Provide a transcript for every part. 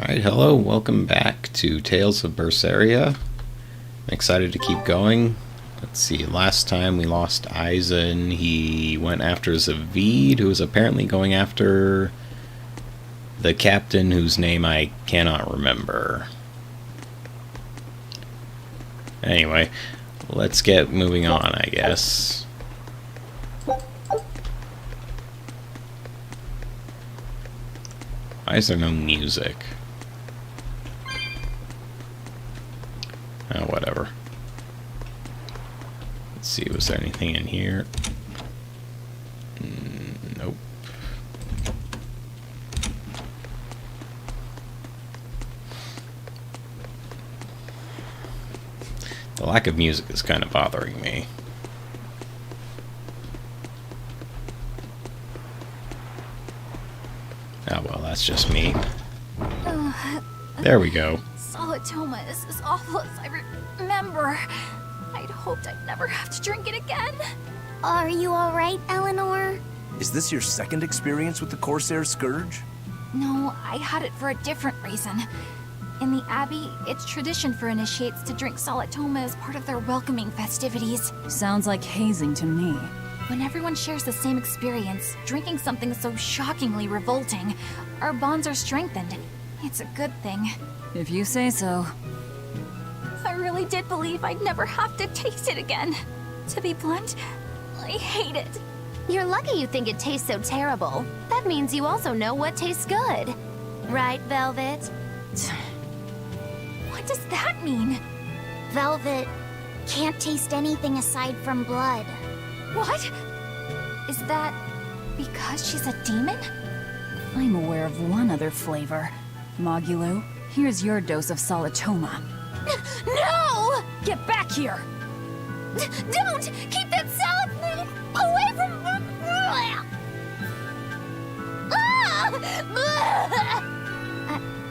Alright, hello, welcome back to Tales of Berseria. I'm excited to keep going. Let's see, last time we lost Eizen. He went after Zaveid, who was apparently going after the captain whose name I cannot remember. Anyway, let's get moving on, I guess. Why is there no music? Oh, whatever. Let's see, was there anything in here? Nope. The lack of music is kind of bothering me. Oh well, that's just me. There we go. Solitoma is as awful as I remember. I'd hoped I'd never have to drink it again. Are you alright, Eleanor? Is this your second experience with the Corsair Scourge? No, I had it for a different reason. In the Abbey, it's tradition for initiates to drink Solitoma as part of their welcoming festivities. Sounds like hazing to me. When everyone shares the same experience, drinking something so shockingly revolting, our bonds are strengthened. It's a good thing. If you say so. I really did believe I'd never have to taste it again. To be blunt, I hate it. You're lucky you think it tastes so terrible. That means you also know what tastes good. Right, Velvet? What does that mean? Velvet can't taste anything aside from blood. What? Is that because she's a demon? I'm aware of one other flavor. Mogulu, here's your dose of Solitoma. No! Get back here! Don't! Keep that salad away from me!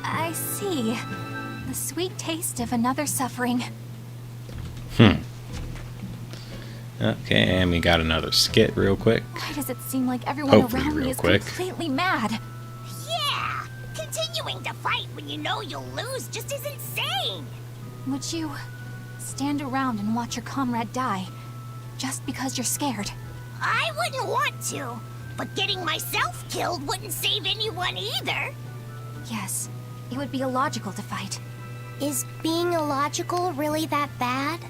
I see. The sweet taste of another suffering. Okay, and we got another skit real quick. Why does it seem like everyone Hopefully around me real is quick. completely mad? Yeah! Continuing to fight when you know you'll lose just isn't sane! Would you stand around and watch your comrade die just because you're scared? I wouldn't want to, but getting myself killed wouldn't save anyone either! Yes, it would be illogical to fight. Is being illogical really that bad?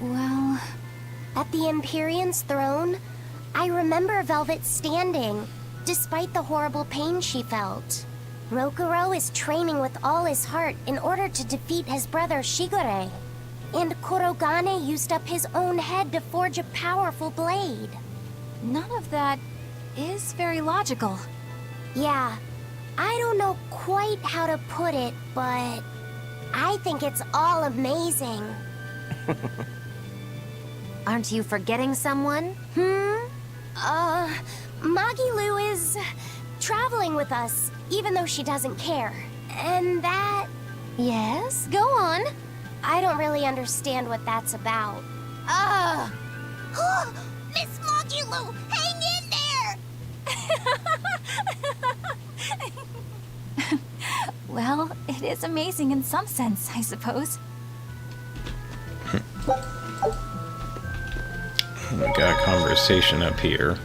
Well, At the Empyrean's throne, I remember Velvet standing, despite the horrible pain she felt. Rokuro is training with all his heart in order to defeat his brother Shigure. And Kurogane used up his own head to forge a powerful blade. none of that is very logical. Yeah, I don't know quite how to put it, but I think it's all amazing. Aren't you forgetting someone? Magilu is traveling with us, even though she doesn't care. And that... Yes, go on. I don't really understand what that's about. Miss Mogulu, hang in there! Well, it is amazing in some sense, I suppose. We got a conversation up here.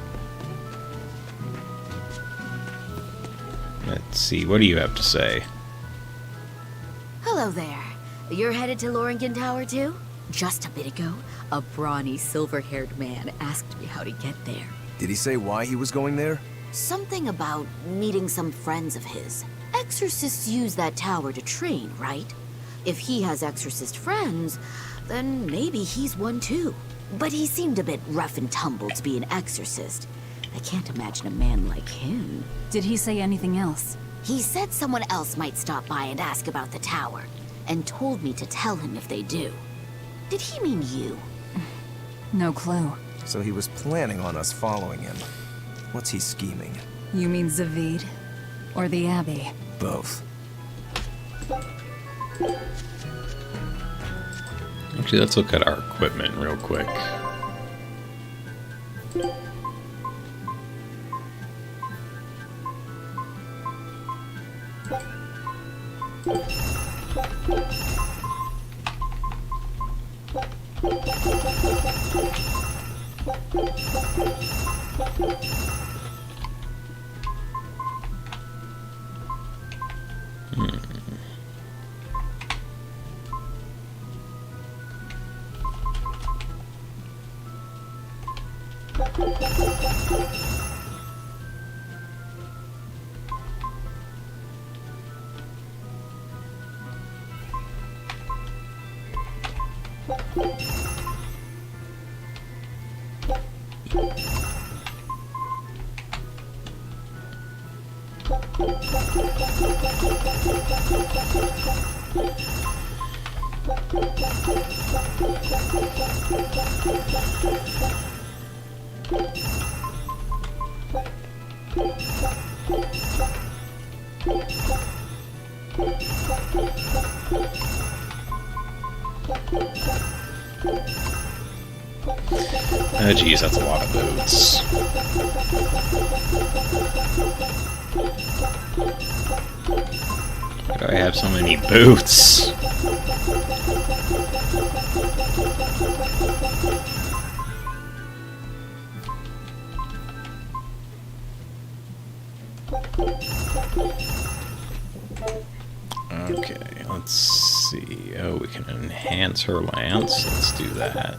Let's see, what do you have to say? Hello there. You're headed to Loringen Tower too? Just a bit ago, a brawny, silver-haired man asked me how to get there. Did he say why he was going there? Something about meeting some friends of his. Exorcists use that tower to train, right? If he has exorcist friends, then maybe he's one too. But he seemed a bit rough and tumble to be an exorcist. I can't imagine a man like him. Did he say anything else? He said someone else might stop by and ask about the tower, and told me to tell him if they do. Did he mean you? No clue. So he was planning on us following him. What's he scheming? You mean Zaveid? Or the Abbey? Both. Actually, let's look at our equipment real quick. Oh geez, that's a lot of boots. Why do I have so many boots? Okay, let's see. Oh, we can enhance her lance. Let's do that.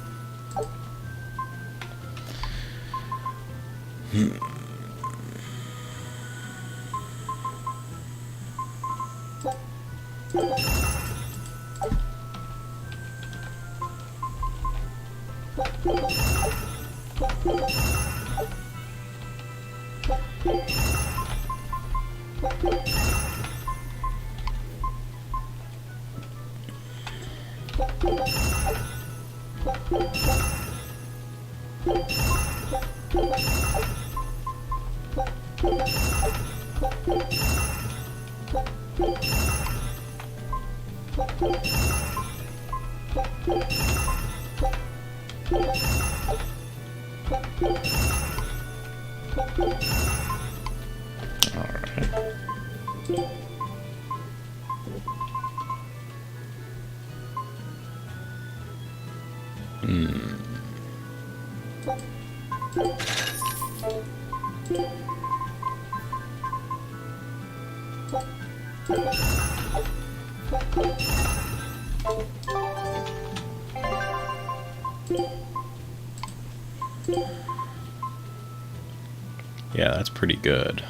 Yeah, that's pretty good.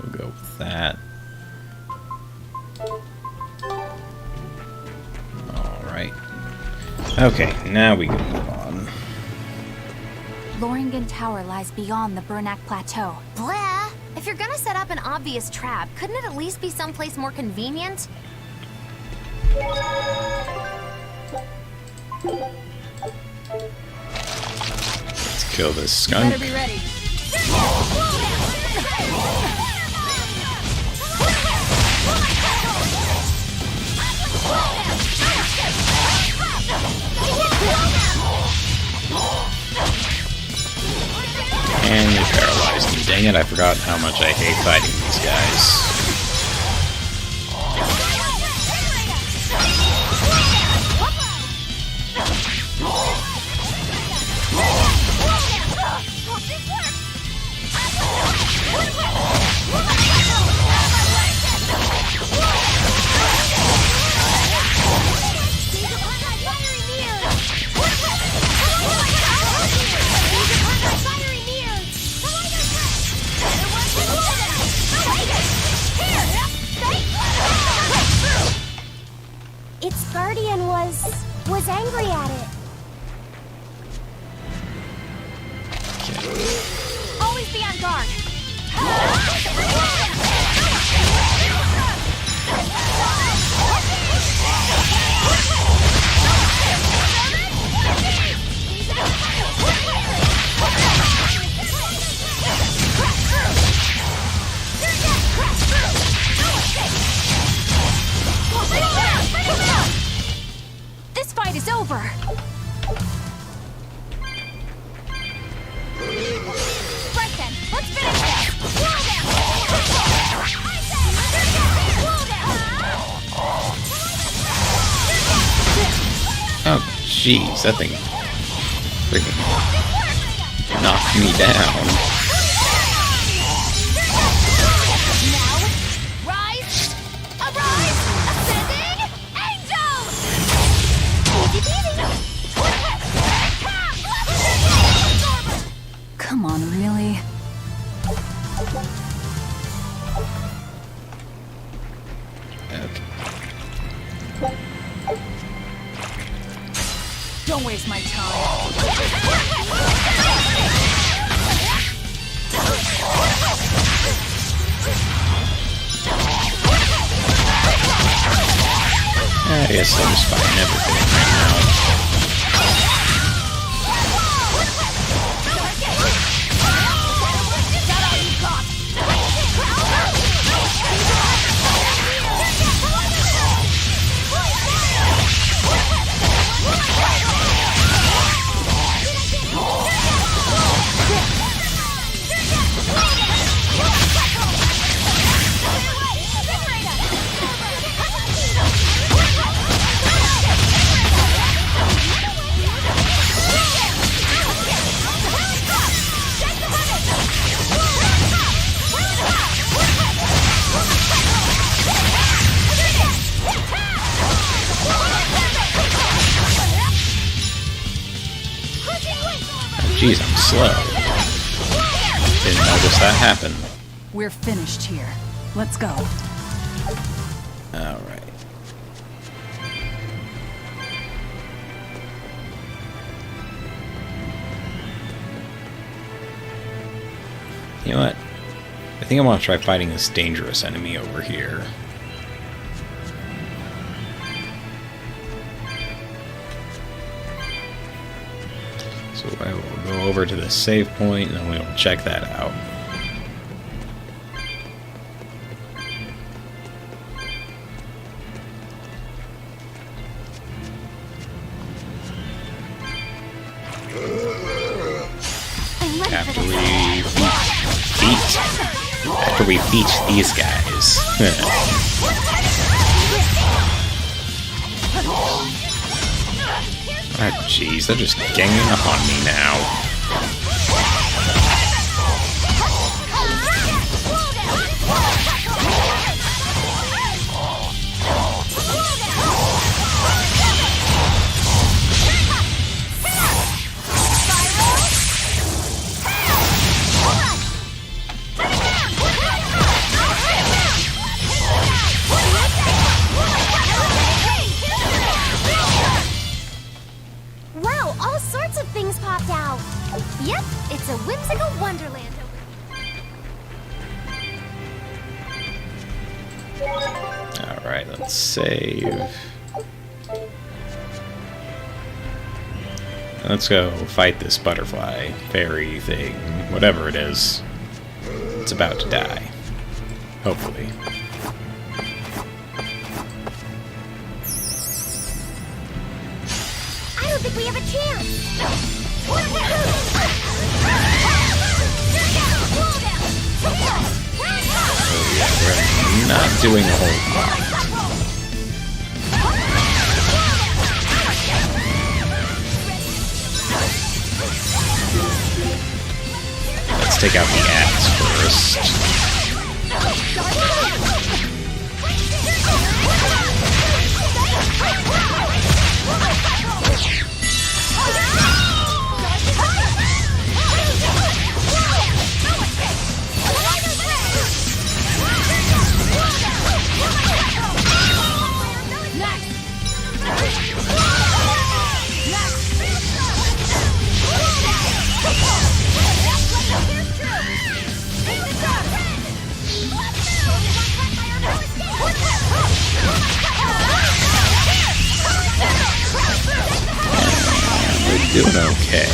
We'll go with that. Alright. Okay, now we can move on. Loringen Tower lies beyond the Bernac Plateau. Blah! If you're gonna set up an obvious trap, couldn't it at least be someplace more convenient? Let's kill this skunk. Better be ready. And you paralyzed me. Dang it, I forgot how much I hate fighting these guys. Its guardian was angry at it. Always be on guard. This fight is over. Right then, let's finish this. Jeez, that thing freaking knocked me down. Rise! Arise! Ascending! Angels! Come on, really? Okay. Don't waste my time. I guess I'm just fighting everything right now. Jeez, I'm slow. Didn't notice that happen. We're finished here. Let's go. Alright. You know what? I think I want to try fighting this dangerous enemy over here. So I will go over to the save point and then we will check that out. After we beat these guys. Ah, jeez, they're just ganging up on me now. Wow, all sorts of things popped out. Yep, it's a whimsical wonderland over. Alright, let's save. Let's go fight this butterfly fairy thing, whatever it is. It's about to die. Hopefully. I don't think we have a chance. Oh yeah, we're not doing a whole lot. Let's take out the axe first. We're doing okay.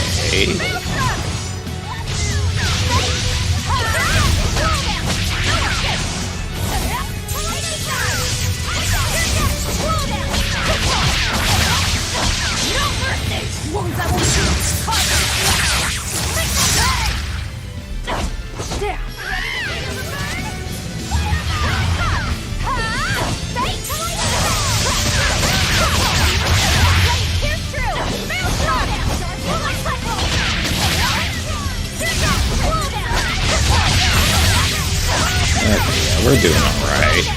We're doing alright.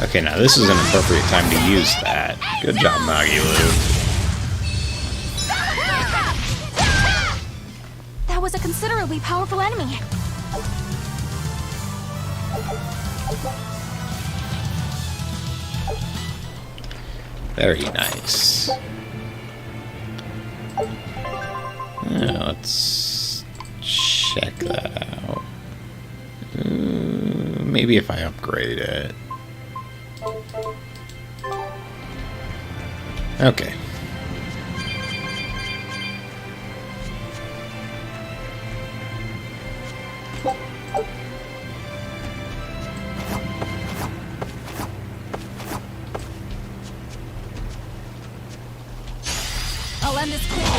Okay, now this is an appropriate time to use that. Good job, Magilu. That was a considerably powerful enemy. Very nice. Yeah, let's check that out. Maybe if I upgrade it. Okay. I'll end this quickly.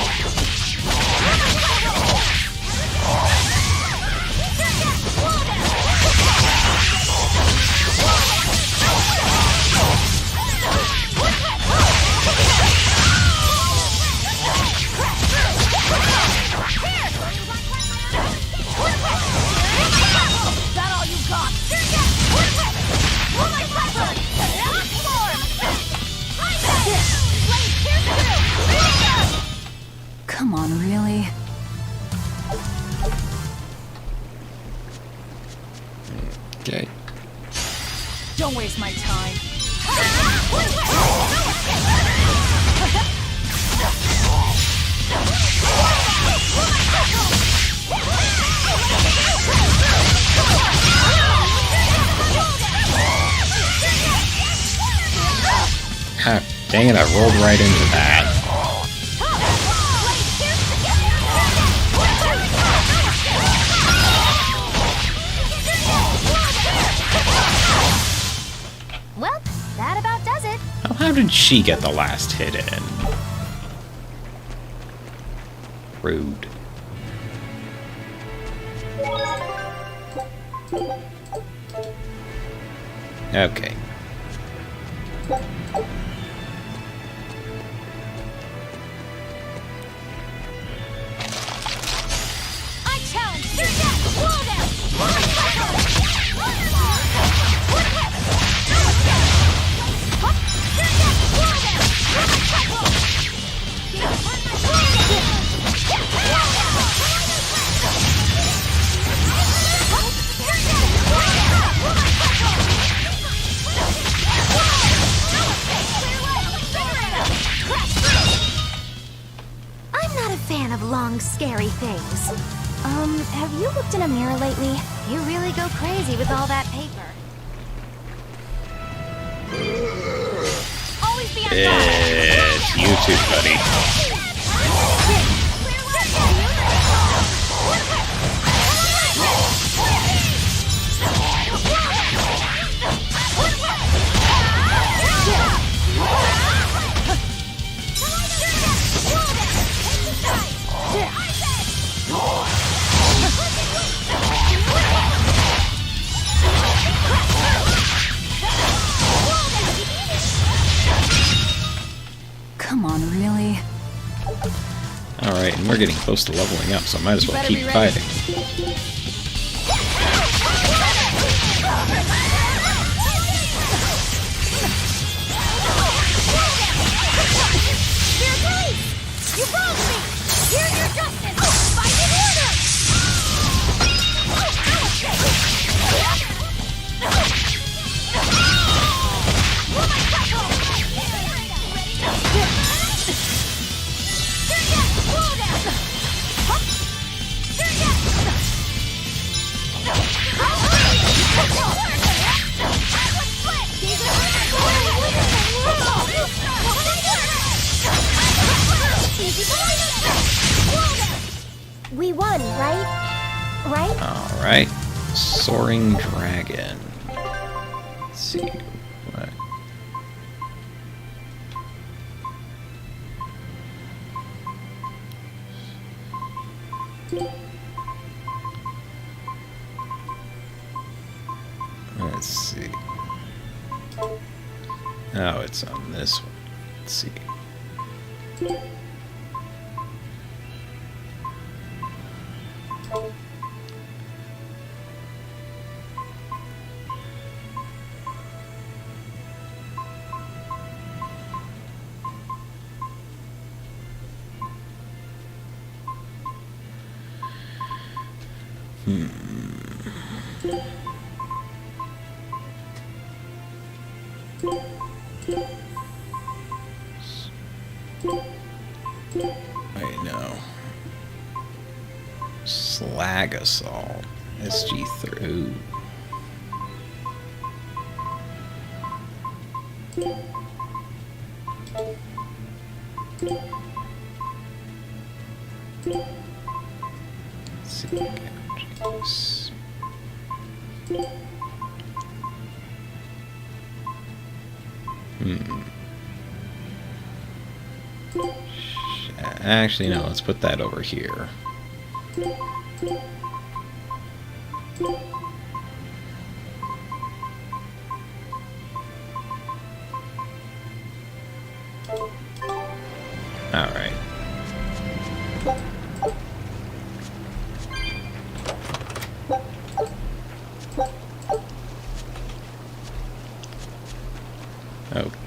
That all you got? Come on, really? Okay. Don't waste my time. Ah, dang it, I rolled right into that. Well, that about does it. How did she get the last hit in? Rude. Okay. I challenge you. Roll down. I'm not a fan of long, scary things. Have you looked in a mirror lately? You really go crazy with all that paper. Always be on guard. It's you too, buddy. Come on, really? Alright, and we're getting close to leveling up, so I might as well Better keep be ready. fighting. You wronged me! Here's your justice! Fight in order! We won, right? Right? Alright. Soaring Dragon. Let's see. What? Let's see. Oh, it's on this one. Let's see. Wait, no. Slag Assault. SG3. Let's see. Jeez. Actually, no, let's put that over here. Alright.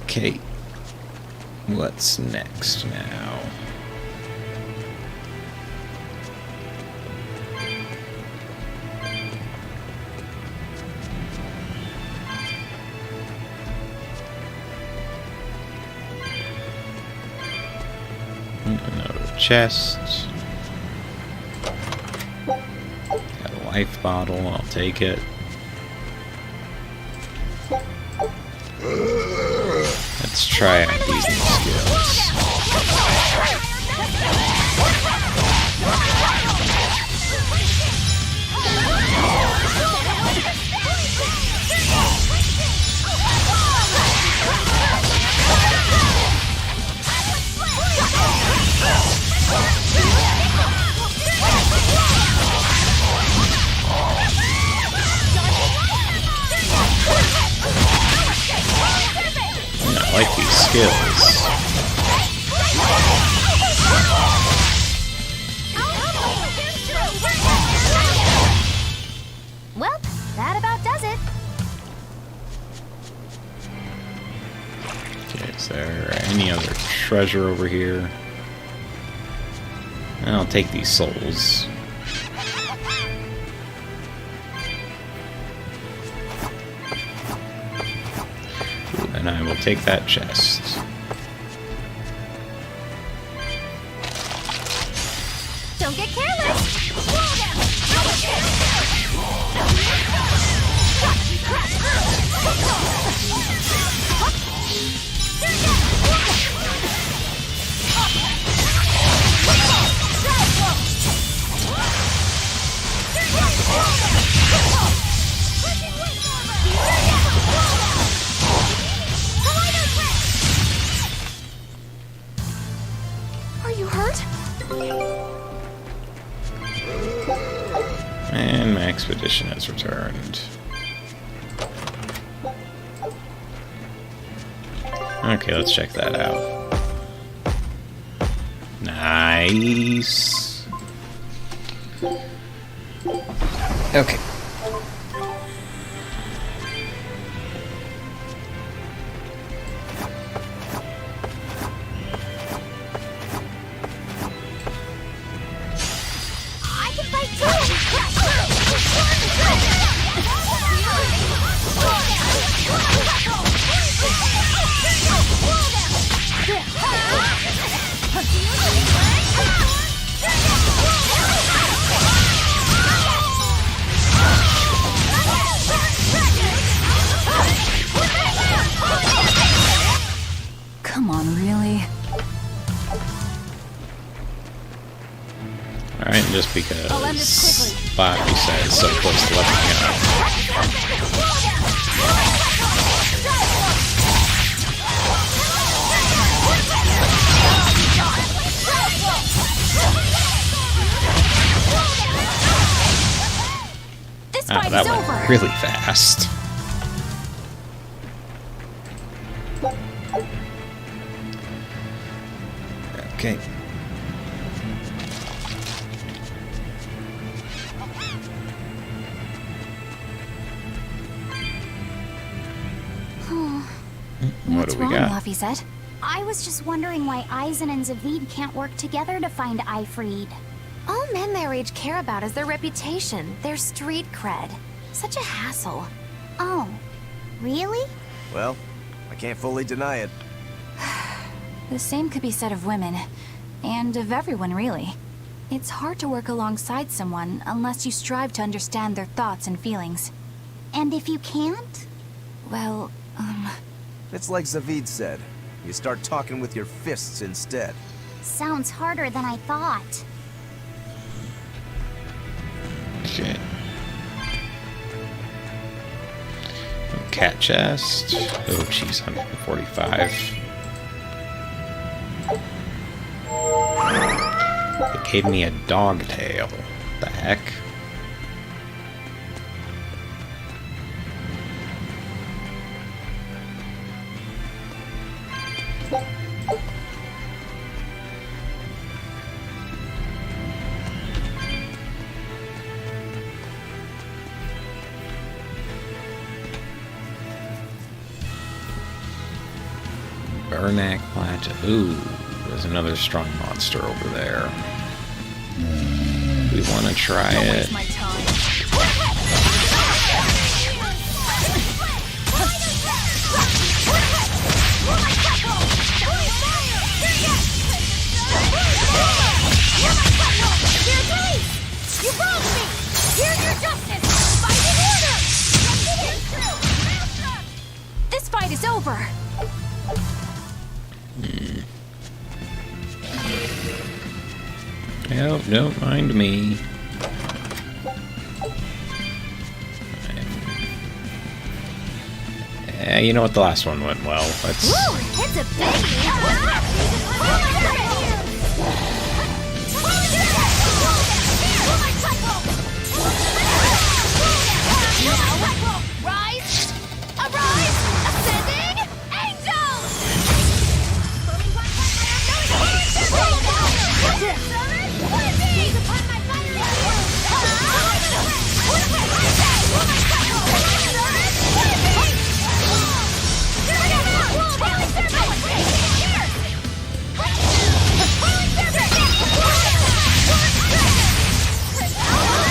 Okay. What's next now? Another chest. Got a life bottle, I'll take it. Let's try out these new skills. I like these skills. Well, that about does it. Okay, is there any other treasure over here? I'll take these souls. And I will take that chest. Don't get careless. Are you hurt? And my expedition has returned. Okay, let's check that out. Nice. Okay. I can fight too. Come on, really? Alright, and just because I'll end this quickly. Bobby said it's so close to leveling up. This Ah, fight that is went over. really fast. Okay. What What's do we wrong, got? Lafayette? I was just wondering why Eizen and Zaveid can't work together to find Ifrid. All men their age care about is their reputation, their street cred. Such a hassle. Oh, really? Well, I can't fully deny it. The same could be said of women, and of everyone, really. It's hard to work alongside someone unless you strive to understand their thoughts and feelings. And if you can't? Well, It's like Zaveid said. You start talking with your fists instead. Sounds harder than I thought. Okay. Cat chest. Oh, jeez, 145. It gave me a dog tail. The heck? Bernac Plateau. Ooh, there's another strong monster over there. We want to try it. My time. You wronged me! Here's your justice! Fight in order! this fight is over! No, don't mind me. You know what? The last one went well. Let's. Woo! It's a Rise! Arise! Ascending! Angels!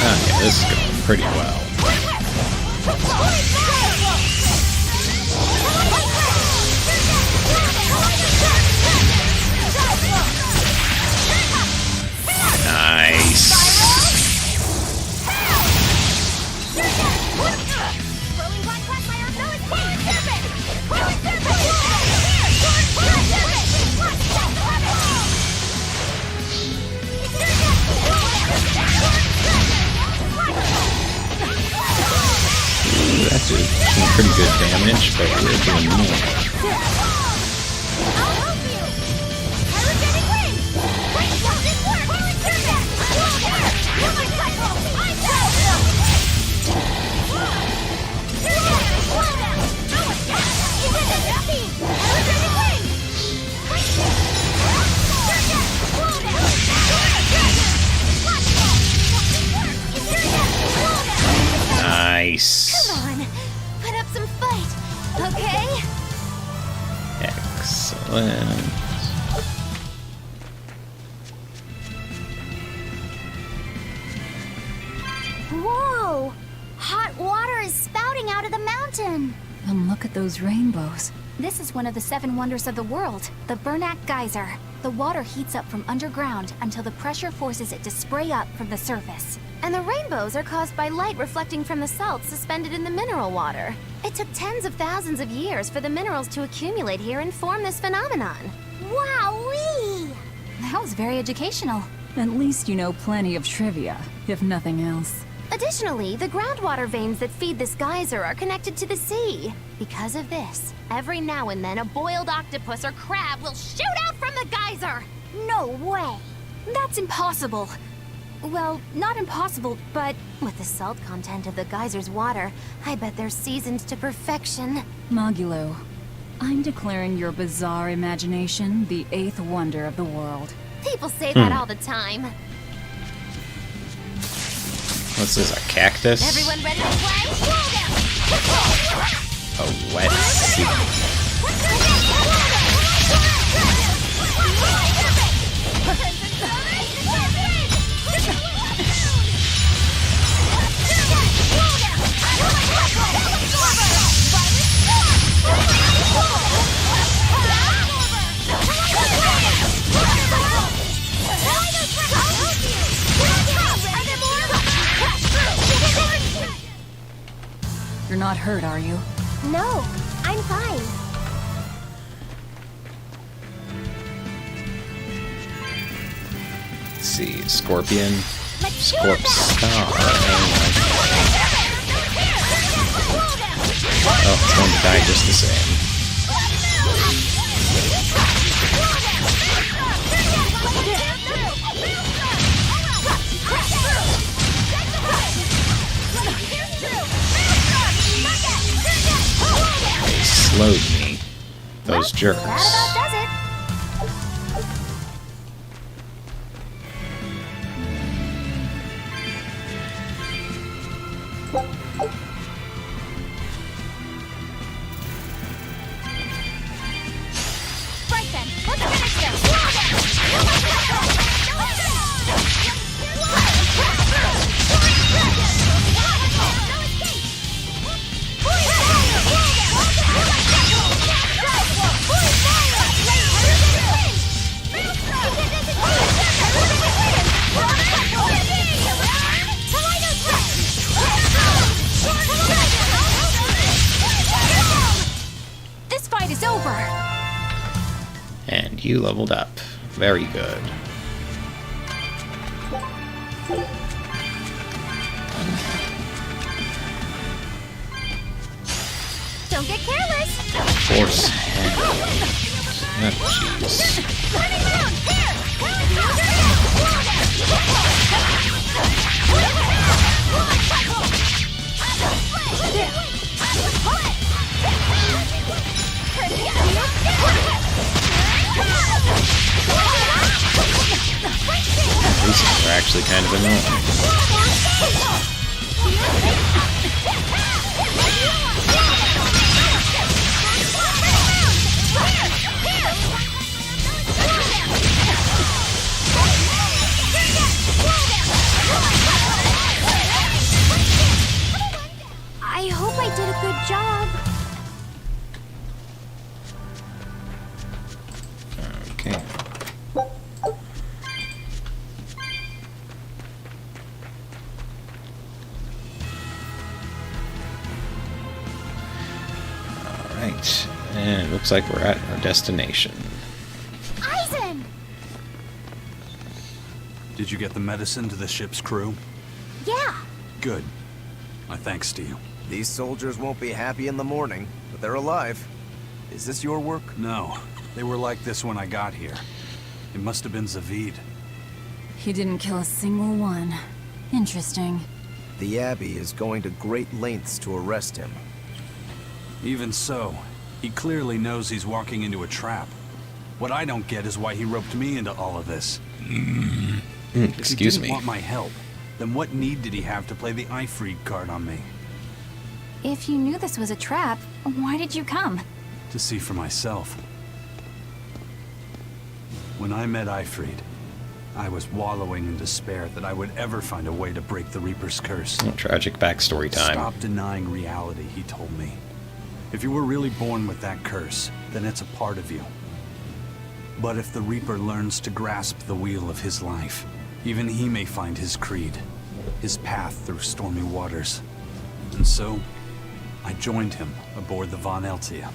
Yeah, this is going pretty well. Nice. That did some pretty good damage, but we're doing more. Nice. Come on, put up some fight, okay? Excellent. Whoa! Hot water is spouting out of the mountain. And look at those rainbows. This is one of the 7 wonders of the world, the Bernac Geyser. The water heats up from underground until the pressure forces it to spray up from the surface. And the rainbows are caused by light reflecting from the salts suspended in the mineral water. It took tens of thousands of years for the minerals to accumulate here and form this phenomenon. Wowee! That was very educational. At least you know plenty of trivia, if nothing else. Additionally, the groundwater veins that feed this geyser are connected to the sea. Because of this, every now and then a boiled octopus or crab will shoot out from the geyser! No way! That's impossible. Well, not impossible, but With the salt content of the geyser's water, I bet they're seasoned to perfection. Mogulo, I'm I'm declaring your bizarre imagination the 8th wonder of the world. People say that all the time. What's this, a cactus? Everyone ready to play? A wet seed. You're not hurt, are you? No, I'm fine. Let's see, scorpion, Mature scorp star. Oh, it's going to die just the same. They slowed me. Those jerks. That about does it. Right then, let's finish this. This fight is over. And you leveled up. Very good. Don't get careless. Force hand. Oh, jeez. These are actually kind of annoying. I hope I did a good job. Okay. Alright. And it looks like we're at our destination. Eizen! Did you get the medicine to the ship's crew? Yeah, Good. My thanks to you. These soldiers won't be happy in the morning, but they're alive. Is this your work? No, they were like this when I got here. It must have been Zaveid. He didn't kill a single one. Interesting. The Abbey is going to great lengths to arrest him. Even so, he clearly knows he's walking into a trap. What I don't get is why he roped me into all of this. If he Excuse didn't me. want my help, then what need did he have to play the Eizen card on me? If you knew this was a trap, why did you come? To see for myself. When I met Eizen, I was wallowing in despair that I would ever find a way to break the Reaper's curse. Oh, tragic backstory time. Stop denying reality, he told me. If you were really born with that curse, then it's a part of you. But if the Reaper learns to grasp the wheel of his life, even he may find his creed, his path through stormy waters. And so, I joined him aboard the Von Eltia.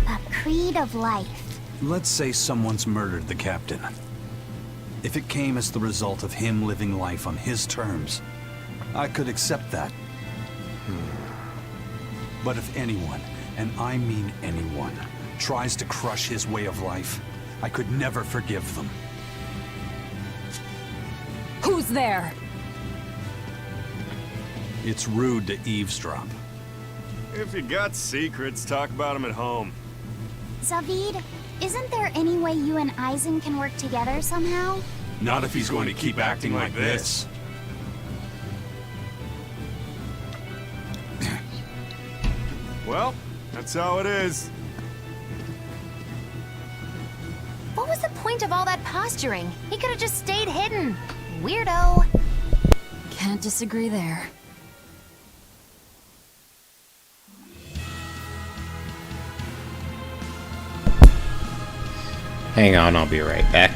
a creed of life. Let's say someone's murdered the captain. If it came as the result of him living life on his terms, I could accept that. But if anyone, and I mean anyone, tries to crush his way of life, I could never forgive them. Who's there? It's rude to eavesdrop. If you got secrets, talk about them at home. Zaveid, isn't there any way you and Eizen can work together somehow? Not if he's going to keep acting like this. Well, that's how it is. What was the point of all that posturing? He could have just stayed hidden. Weirdo. Can't disagree there. Hang on, I'll be right back.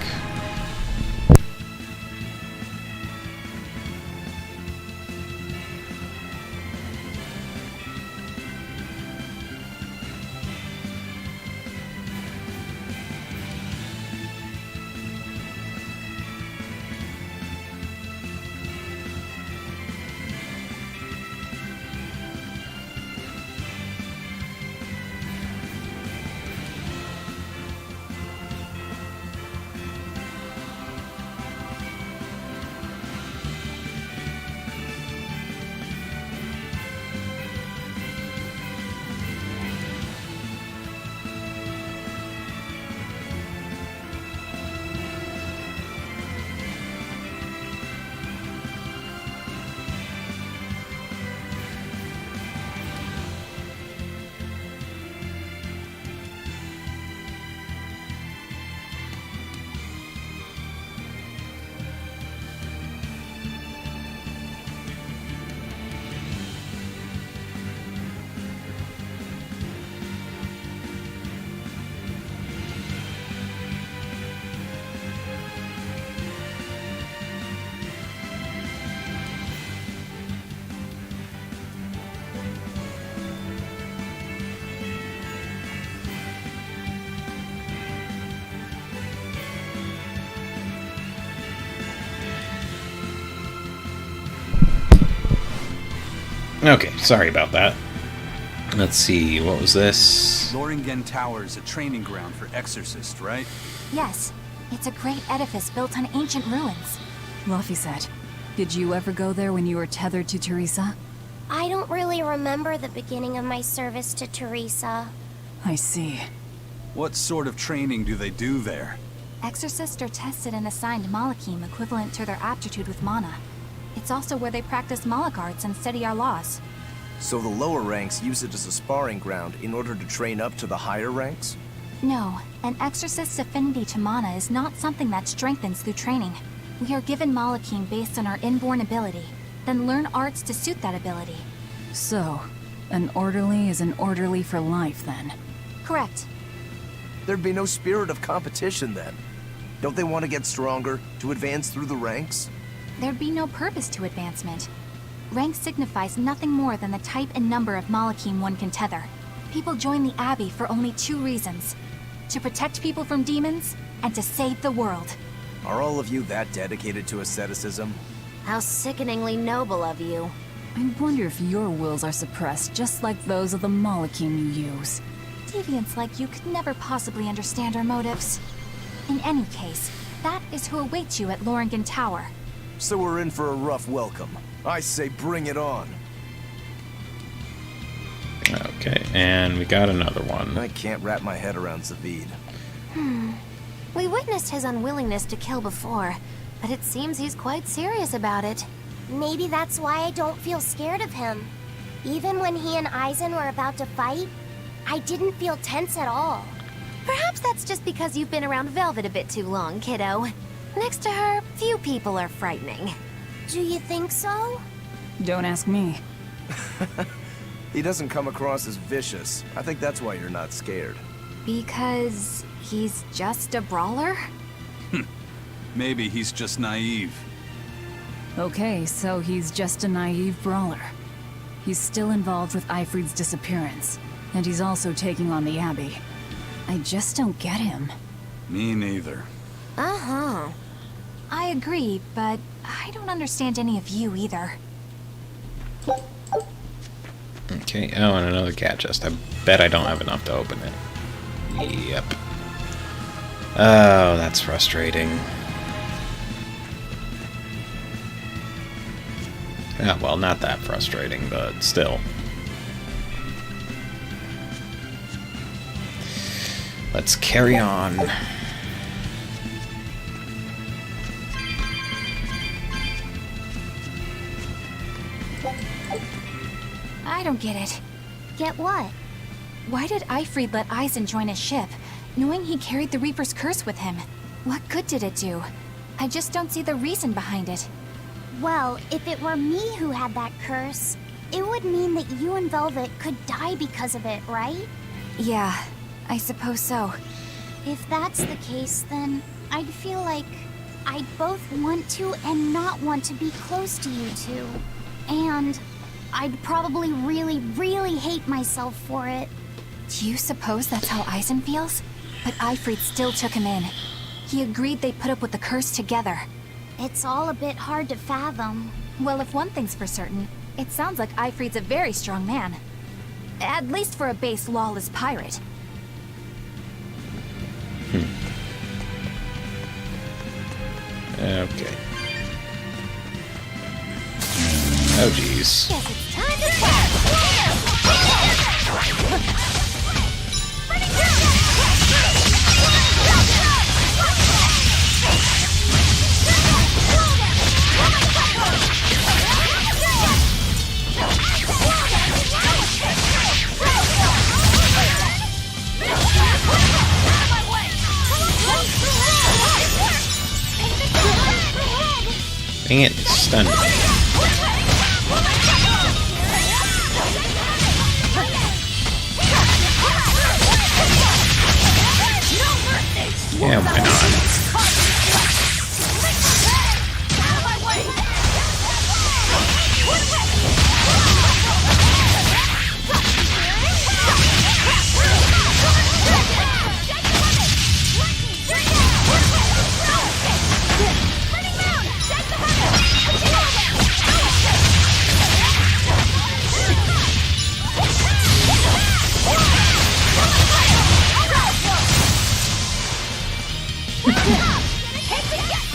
Okay, sorry about that. Let's see, what was this? Loringen Tower is a training ground for exorcists, right? Yes, it's a great edifice built on ancient ruins. Laphicet, did you ever go there when you were tethered to Teresa? I don't really remember the beginning of my service to Teresa. I see. What sort of training do they do there? Exorcists are tested and assigned Malachim equivalent to their aptitude with mana. It's also where they practice Malach arts and study our laws. So the lower ranks use it as a sparring ground in order to train up to the higher ranks? No, an exorcist's affinity to mana is not something that strengthens through training. We are given Malachim based on our inborn ability, then learn arts to suit that ability. So, an orderly is an orderly for life, then? Correct. There'd be no spirit of competition then. Don't they want to get stronger, to advance through the ranks? There'd be no purpose to advancement. Rank signifies nothing more than the type and number of Malachim one can tether. People join the Abbey for only two reasons: to protect people from demons, and to save the world. Are all of you that dedicated to asceticism? How sickeningly noble of you. I wonder if your wills are suppressed just like those of the Malachim you use. Deviants like you could never possibly understand our motives. In any case, that is who awaits you at Loringen Tower. So we're in for a rough welcome. I say bring it on. Okay, and we got another one. I can't wrap my head around Zaveid. We witnessed his unwillingness to kill before, but it seems he's quite serious about it. Maybe that's why I don't feel scared of him. Even when he and Eizen were about to fight, I didn't feel tense at all. Perhaps that's just because you've been around Velvet a bit too long, kiddo. Next to her, few people are frightening. Do you think so? Don't ask me. He doesn't come across as vicious. I think that's why you're not scared. Because he's just a brawler? Maybe he's just naive. Okay, so he's just a naive brawler. He's still involved with Eifried's disappearance, and he's also taking on the Abbey. I just don't get him. Me neither. Uh-huh. I agree, but I don't understand any of you either. Okay, oh, and another cat chest. I bet I don't have enough to open it. Yep. Oh, that's frustrating. Yeah, well, not that frustrating, but still. Let's carry on. I don't get it. Get what? Why did Eifried let Eizen join his ship, knowing he carried the Reaper's curse with him? What good did it do? I just don't see the reason behind it. Well, if it were me who had that curse, it would mean that you and Velvet could die because of it, right? Yeah, I suppose so. If that's the case, then I'd feel like I'd both want to and not want to be close to you two. And I'd probably really, really hate myself for it. Do you suppose that's how Eizen feels? But Eifried still took him in. He agreed they'd put up with the curse together. It's all a bit hard to fathom. Well, if one thing's for certain, it sounds like Eifried's a very strong man. At least for a base, lawless pirate. Okay. Oh, jeez. Guess it's time to test! Dang it, it's stunned me. Yeah, why not?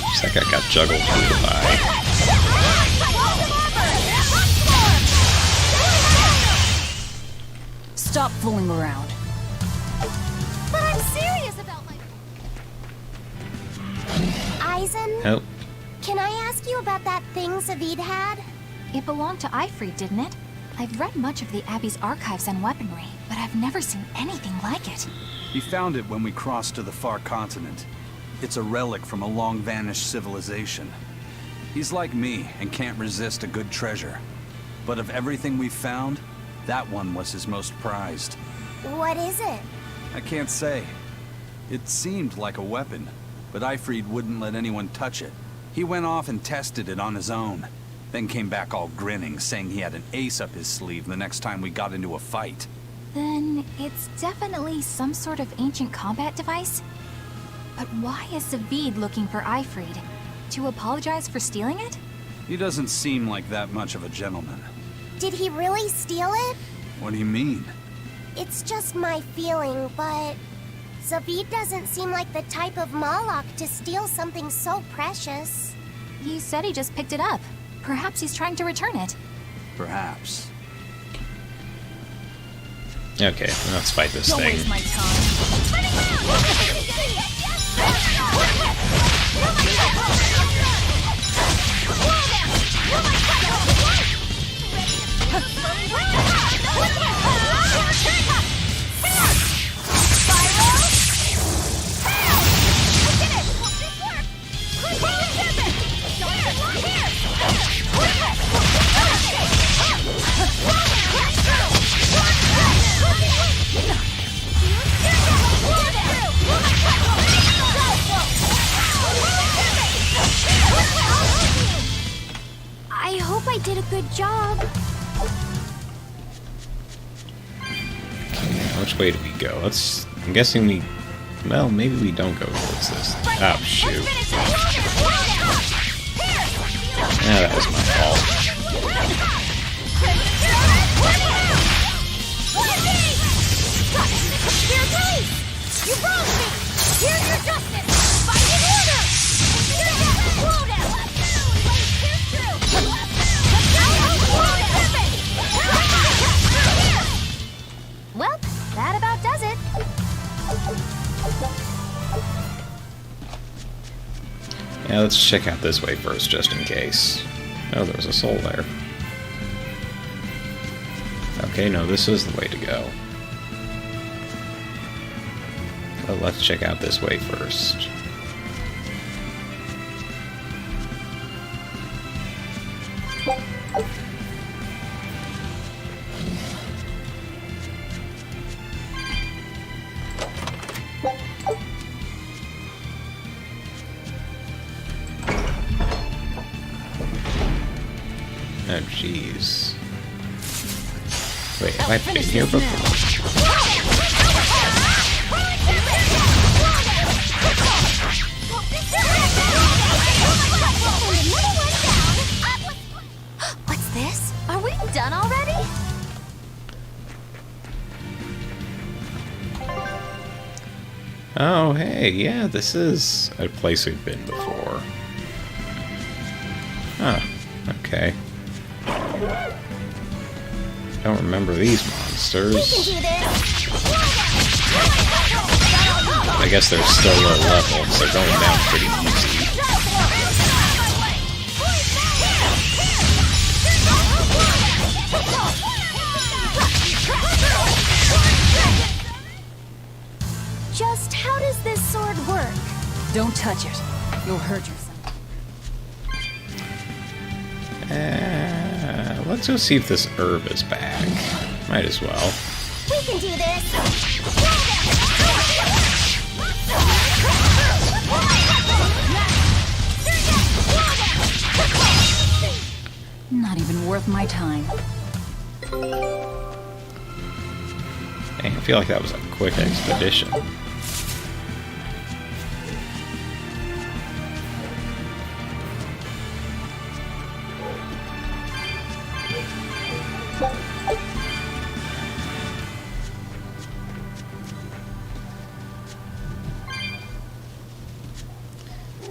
Looks like I got juggled through the eye. Stop fooling around. But I'm serious about my... Eizen, Oh, can I ask you about that thing Zaveid had? It belonged to Eifried, didn't it? I've read much of the Abbey's archives and weaponry, but I've never seen anything like it. He found it when we crossed to the far continent. It's a relic from a long-vanished civilization. He's like me and can't resist a good treasure. But of everything we've found, that one was his most prized. What is it? I can't say. It seemed like a weapon, but Eifried wouldn't let anyone touch it. He went off and tested it on his own, then came back all grinning, saying he had an ace up his sleeve the next time we got into a fight. Then it's definitely some sort of ancient combat device? But why is Zaveid looking for Eifried? To apologize for stealing it? He doesn't seem like that much of a gentleman. Did he really steal it? What do you mean? It's just my feeling, but... Zaveid doesn't seem like the type of Malak to steal something so precious. He said he just picked it up. Perhaps he's trying to return it. Perhaps. okay, let's fight this Don't thing. waste my time. I hope I did a good job. Which way do we go? I'm guessing we... Well, maybe we don't go towards this. Oh, shoot. Yeah, that was my fault. You wronged me! Here's your justice! Fight in order! Well, that about does it. Yeah, let's check out this way first, just in case. Oh, there was a soul there. Okay, no, this is the way to go. But let's check out this way first. Oh, jeez. Wait, have I been here before? What's this? Are we done already? Oh, hey, yeah, this is a place we've been before. Huh, okay. Don't remember these monsters. I guess they're still low level, so they're going down pretty easy. Just how does this sword work? Don't touch it. You'll hurt yourself. Let's go see if this herb is back. Might as well. We can do this! Not even worth my time. Dang, I feel like that was a quick expedition.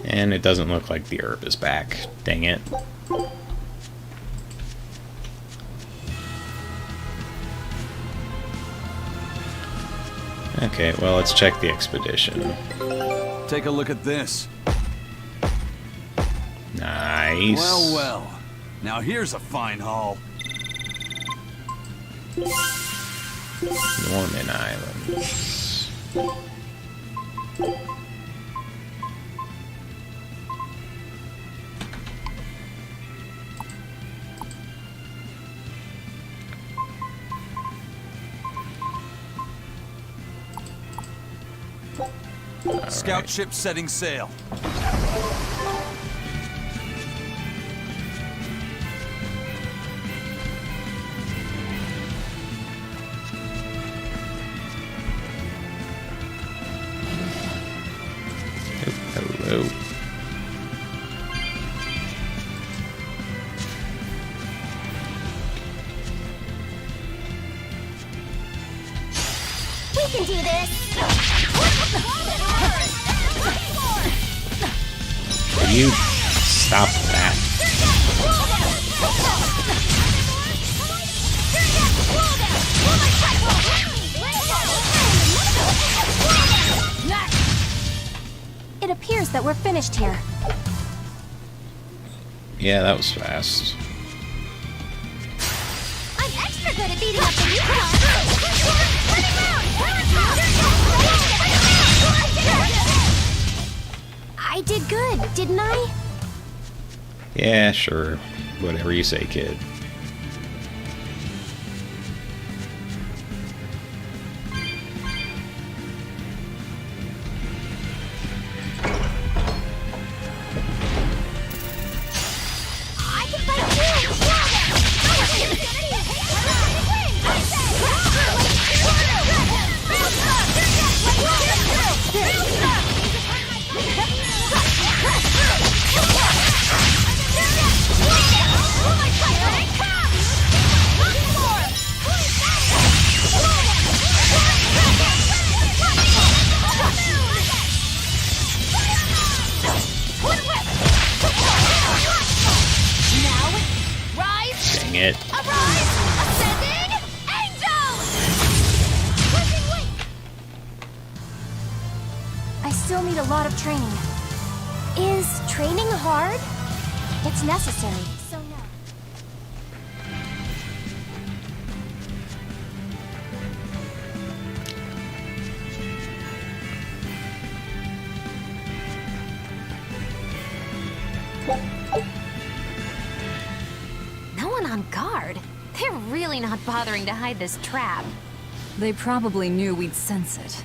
And it doesn't look like the herb is back. Dang it. Okay, well, let's check the expedition. Take a look at this. Nice. Well, well. Now here's a fine haul. Norman Islands. Scout ship setting sail. Hello. We can do this! Can you stop that? It appears that we're finished here. Yeah, that was fast. I'm extra good at beating up the I did good, didn't I? Yeah, sure. Whatever you say, kid. I can fight too! I still need a lot of training. Is training hard? It's necessary, so no. No one on guard. They're really not bothering to hide this trap. They probably knew we'd sense it.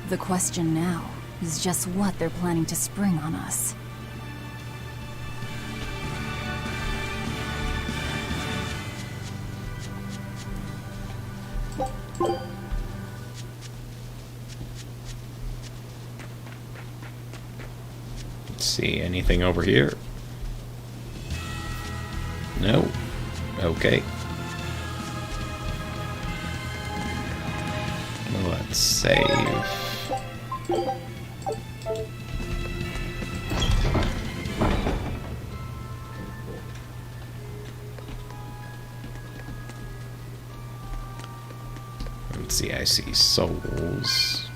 The question now is just what they're planning to spring on us. Let's see, anything over here? No. Okay. Let's save. Let's see, I see souls.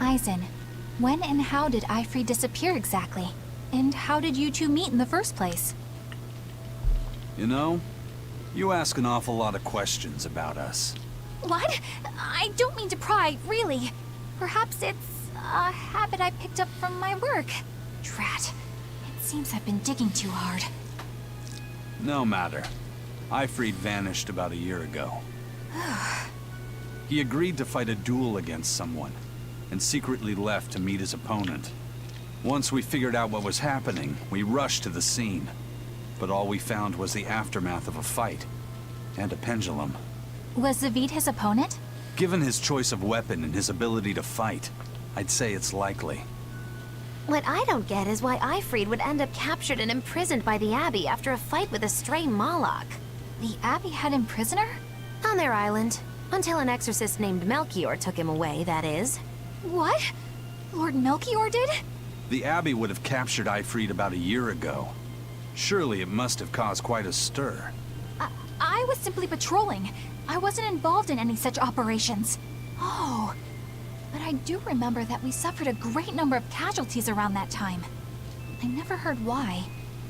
Eizen, when and how did Eifried disappear exactly? And how did you two meet in the first place? You know, you ask an awful lot of questions about us. What? I don't mean to pry, really. Perhaps it's a habit I picked up from my work. Drat. It seems I've been digging too hard. No matter. Eifried vanished about a year ago. He agreed to fight a duel against someone, and secretly left to meet his opponent. Once we figured out what was happening, we rushed to the scene. But all we found was the aftermath of a fight, and a pendulum. Was Zaveid his opponent? Given his choice of weapon and his ability to fight, I'd say it's likely. What I don't get is why Eifried would end up captured and imprisoned by the Abbey after a fight with a stray Moloch. The Abbey had him prisoner? On their island. Until an exorcist named Melchior took him away, that is. What? Lord Melchior did? The Abbey would have captured Eifried about a year ago. Surely it must have caused quite a stir. I was simply patrolling. I wasn't involved in any such operations. Oh. But I do remember that we suffered a great number of casualties around that time. I never heard why.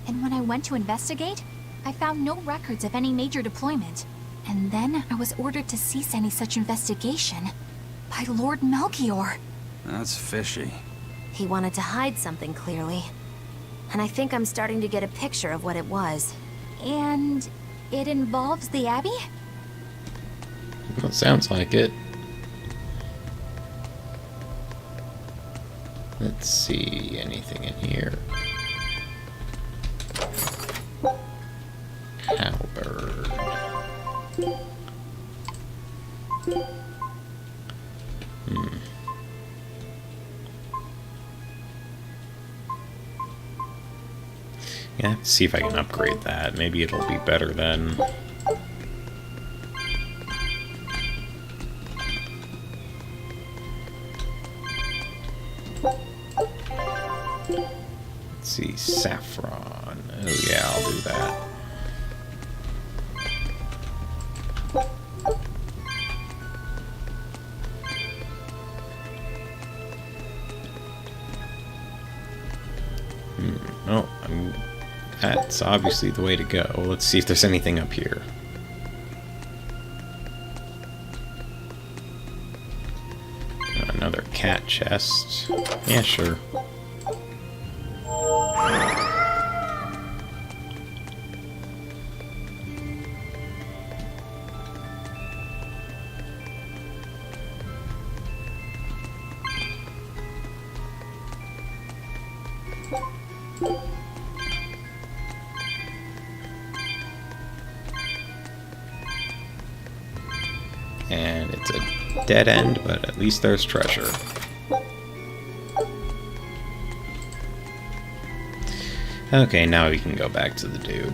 And when I went to investigate, I found no records of any major deployment. And then I was ordered to cease any such investigation by Lord Melchior. That's fishy. He wanted to hide something, clearly. And I think I'm starting to get a picture of what it was. And it involves the Abbey? Well, it sounds like it. Let's see, anything in here? Halberd. Yeah, see if I can upgrade that. Maybe it'll be better then. Let's see, saffron. Oh yeah, I'll do that. That's obviously the way to go. Let's see if there's anything up here. Another cat chest. Yeah, sure. And it's a dead end, but at least there's treasure. Okay, now we can go back to the dude.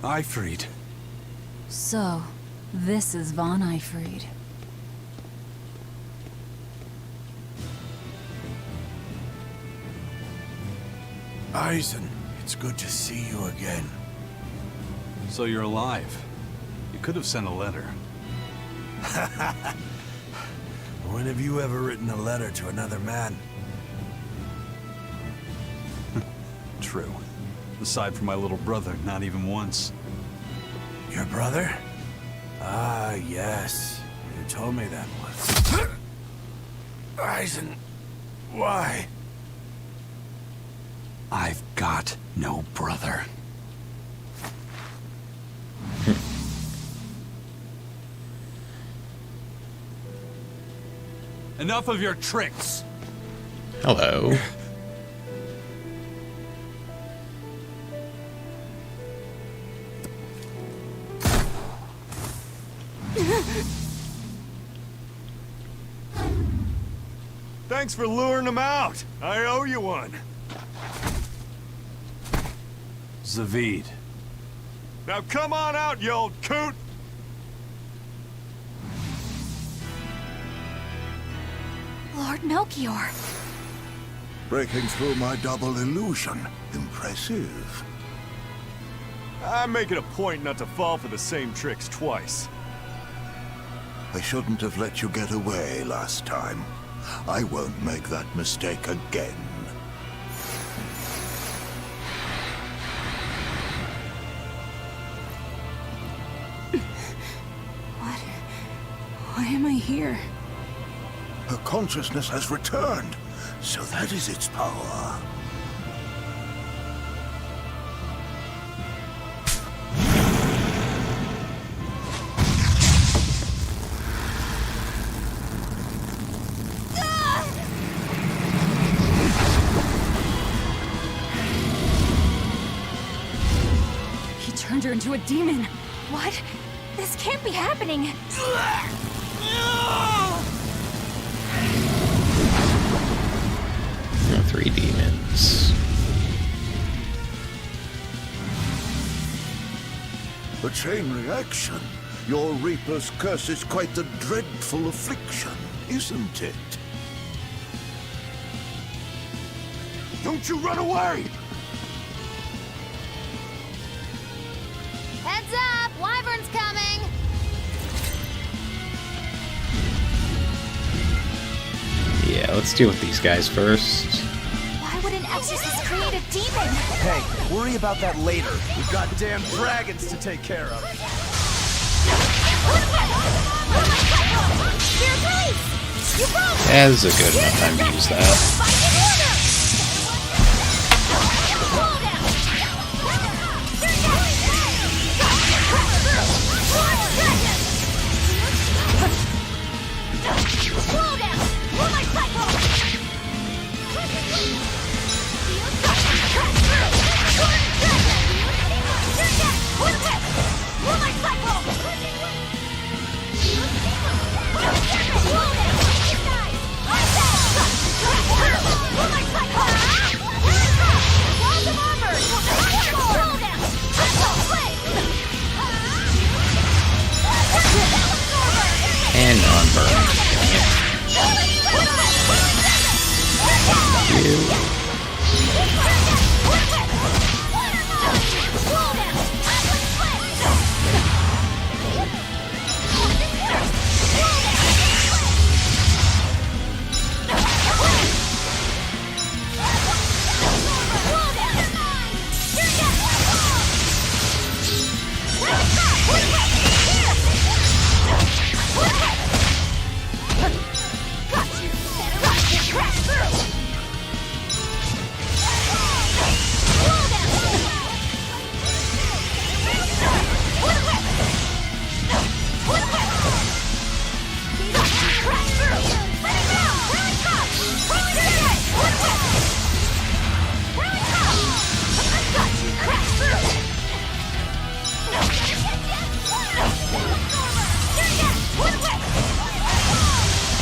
Eiffried. So, this is Von Eiffried. Eizen, it's good to see you again. So you're alive. You could have sent a letter. When have you ever written a letter to another man? True. Aside from my little brother, not even once. Your brother? Ah, yes. You told me that once. Eizen, why? I've got no brother. Enough of your tricks! Hello. Thanks for luring him out. I owe you one. Zaveid. Now come on out, you old coot! Lord Melchior. Breaking through my double illusion. Impressive. I make it a point not to fall for the same tricks twice. I shouldn't have let you get away last time. I won't make that mistake again. Why am I here? Her consciousness has returned, so that is its power. He turned her into a demon. What? This can't be happening. Oh, 3 demons. A chain reaction. Your Reaper's curse is quite a dreadful affliction, isn't it? Don't you run away! Heads up! Wyvern's coming! Yeah, let's deal with these guys first. Why would an exorcist create a demon? Hey, worry about that later. We've got damn dragons to take care of. As a good enough time to use that.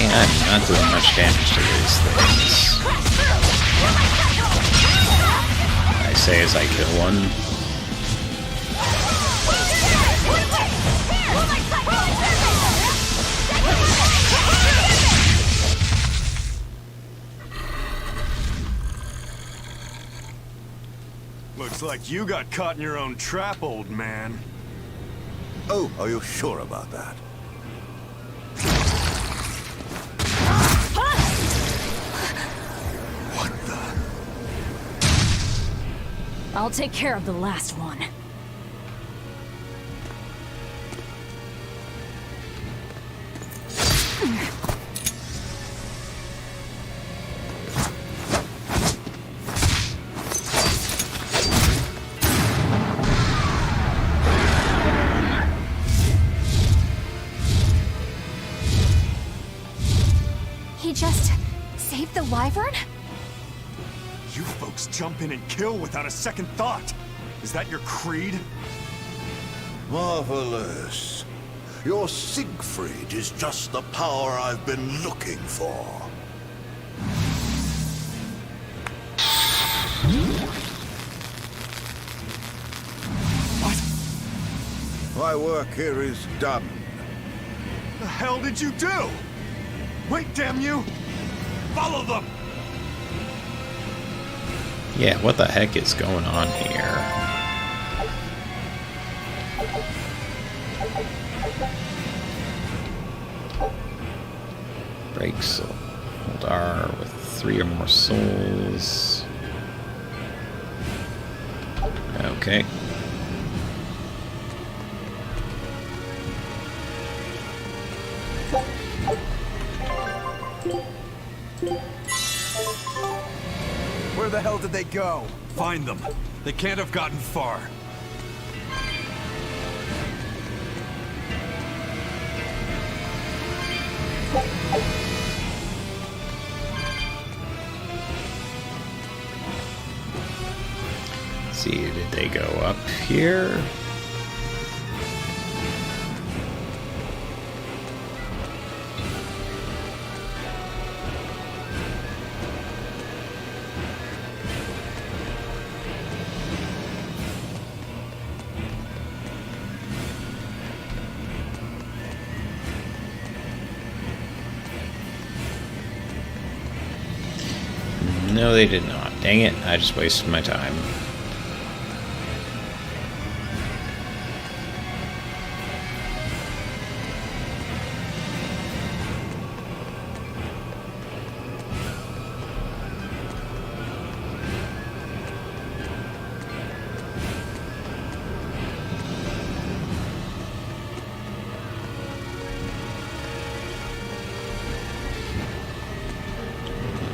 I'm not doing much damage to these things. I say as I kill one. Looks like you got caught in your own trap, old man. Oh, are you sure about that? What the? I'll take care of the last one. He just saved the wyvern? You folks jump in and kill without a second thought. Is that your creed? Marvelous. Your Siegfried is just the power I've been looking for. What? My work here is done. The hell did you do? Wait, damn you! Follow them! Yeah, what the heck is going on here? Breaks hold R with 3 or more souls. Okay. Where the hell did they go? Find them. They can't have gotten far. Let's see, did they go up here? No, they did not. Dang it, I just wasted my time.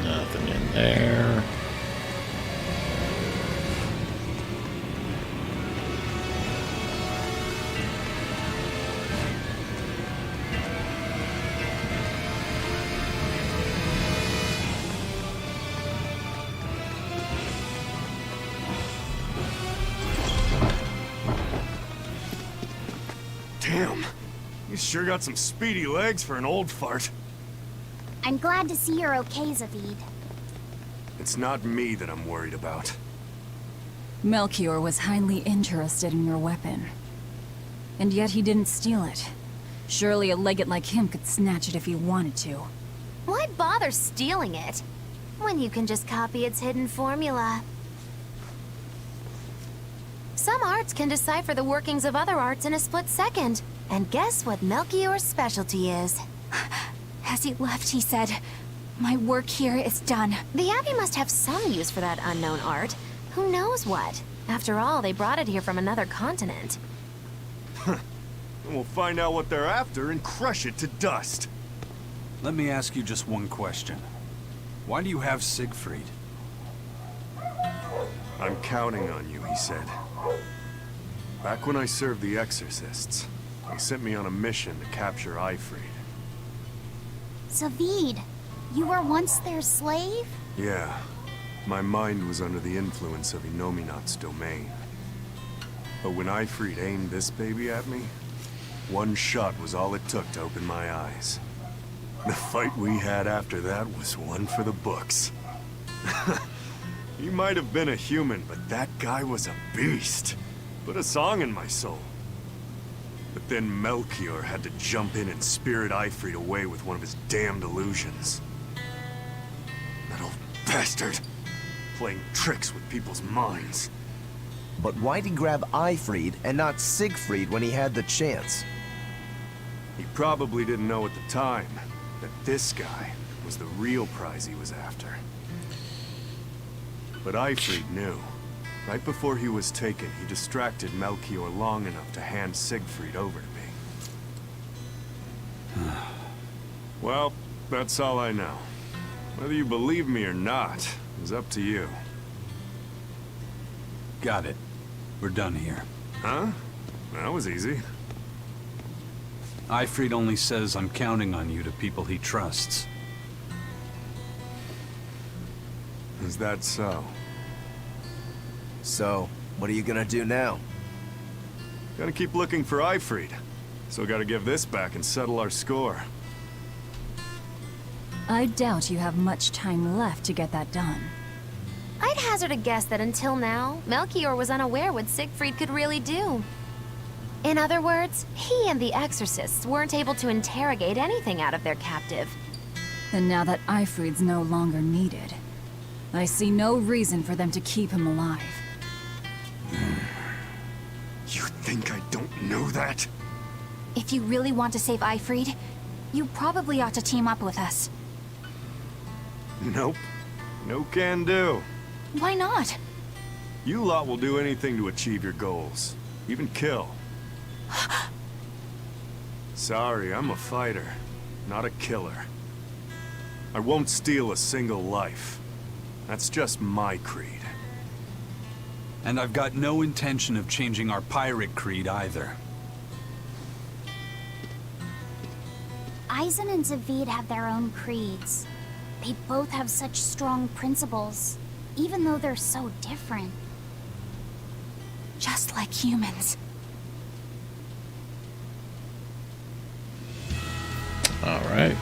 Nothing in there. Damn. You sure got some speedy legs for an old fart. I'm glad to see you're okay, Zaveid. It's not me that I'm worried about. Melchior was highly interested in your weapon. And yet he didn't steal it. Surely a legate like him could snatch it if he wanted to. Why bother stealing it when you can just copy its hidden formula? Some arts can decipher the workings of other arts in a split second. And guess what Melchior's specialty is? As he left, he said, "My work here is done." The Abbey must have some use for that unknown art. Who knows what? After all, they brought it here from another continent. And we'll find out what they're after and crush it to dust. Let me ask you just one question. Why do you have Siegfried? I'm counting on you, he said. Back when I served the Exorcists, they sent me on a mission to capture Eifried. Zaveid, you were once their slave? Yeah. My mind was under the influence of Inominat's domain. But when Eifried aimed this baby at me, one shot was all it took to open my eyes. The fight we had after that was one for the books. He might have been a human, but that guy was a beast. Put a song in my soul. But then Melchior had to jump in and spirit Ifrit away with one of his damned illusions. That old bastard. Playing tricks with people's minds. But why'd he grab Ifrit and not Siegfried when he had the chance? He probably didn't know at the time that this guy was the real prize he was after. But Ifrit knew. Right before he was taken, he distracted Melchior long enough to hand Siegfried over to me. Well, that's all I know. Whether you believe me or not is up to you. Got it. We're done here. Huh? That was easy. Ifrit only says I'm counting on you to people he trusts. Is that so? So, what are you gonna do now? Gotta keep looking for Ifrit. So gotta give this back and settle our score. I doubt you have much time left to get that done. I'd hazard a guess that until now, Melchior was unaware what Siegfried could really do. In other words, he and the exorcists weren't able to interrogate anything out of their captive. And now that Ifrid's no longer needed, I see no reason for them to keep him alive. You think I don't know that? If you really want to save Ifrid, you probably ought to team up with us. Nope. No can do. Why not? You lot will do anything to achieve your goals. Even kill. Sorry, I'm a fighter, not a killer. I won't steal a single life. That's just my creed. And I've got no intention of changing our pirate creed either. Eizen and Zaveid have their own creeds. They both have such strong principles, even though they're so different. Just like humans. Alright.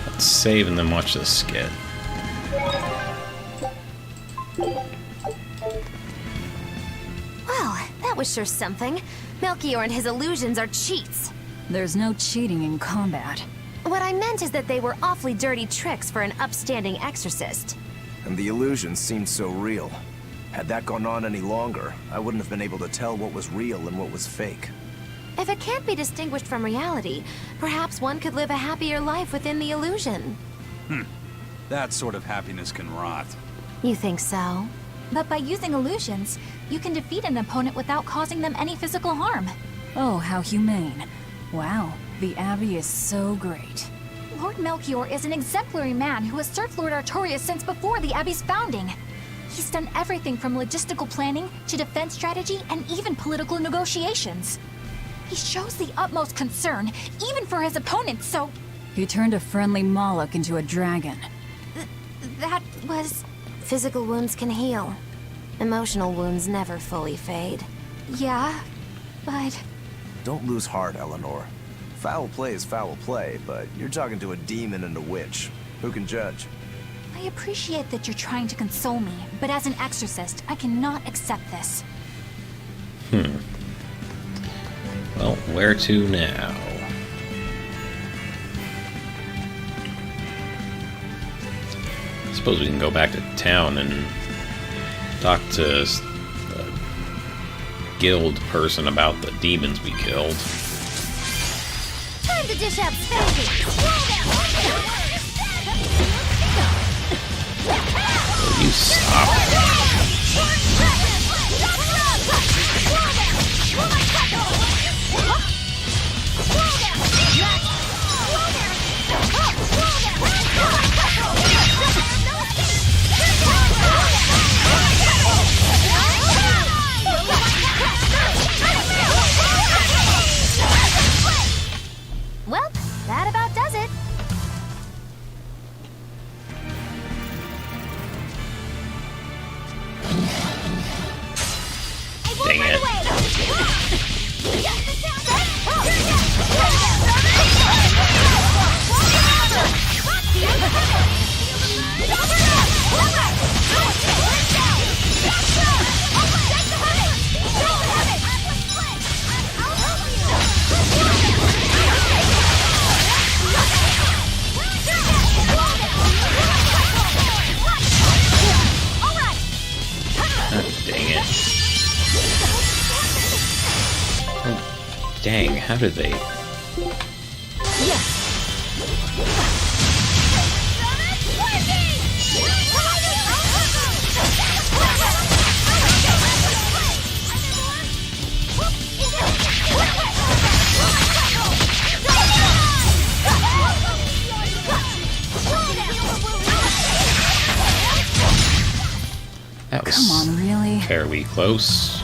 Let's save and then watch this skit. Well, that was sure something. Melchior and his illusions are cheats. There's no cheating in combat. What I meant is that they were awfully dirty tricks for an upstanding exorcist. And the illusions seemed so real. Had that gone on any longer, I wouldn't have been able to tell what was real and what was fake. If it can't be distinguished from reality, perhaps one could live a happier life within the illusion. That sort of happiness can rot. You think so? But by using illusions, you can defeat an opponent without causing them any physical harm. Oh, how humane. Wow, the Abbey is so great. Lord Melchior is an exemplary man who has served Lord Artorias since before the Abbey's founding. He's done everything from logistical planning to defense strategy and even political negotiations. He shows the utmost concern, even for his opponents, so... He turned a friendly Moloch into a dragon. That was... Physical wounds can heal. Emotional wounds never fully fade. Yeah, but... Don't lose heart, Eleanor. Foul play is foul play, but you're talking to a demon and a witch. Who can judge? I appreciate that you're trying to console me, but as an exorcist, I cannot accept this. Well, where to now? I suppose we can go back to town and talk to the guild person about the demons we killed. Time to dish out spanking! Will you stop? Well, that about does it. Dang it. Dang it. Oh, dang, how did they... That was Come on, really? fairly close.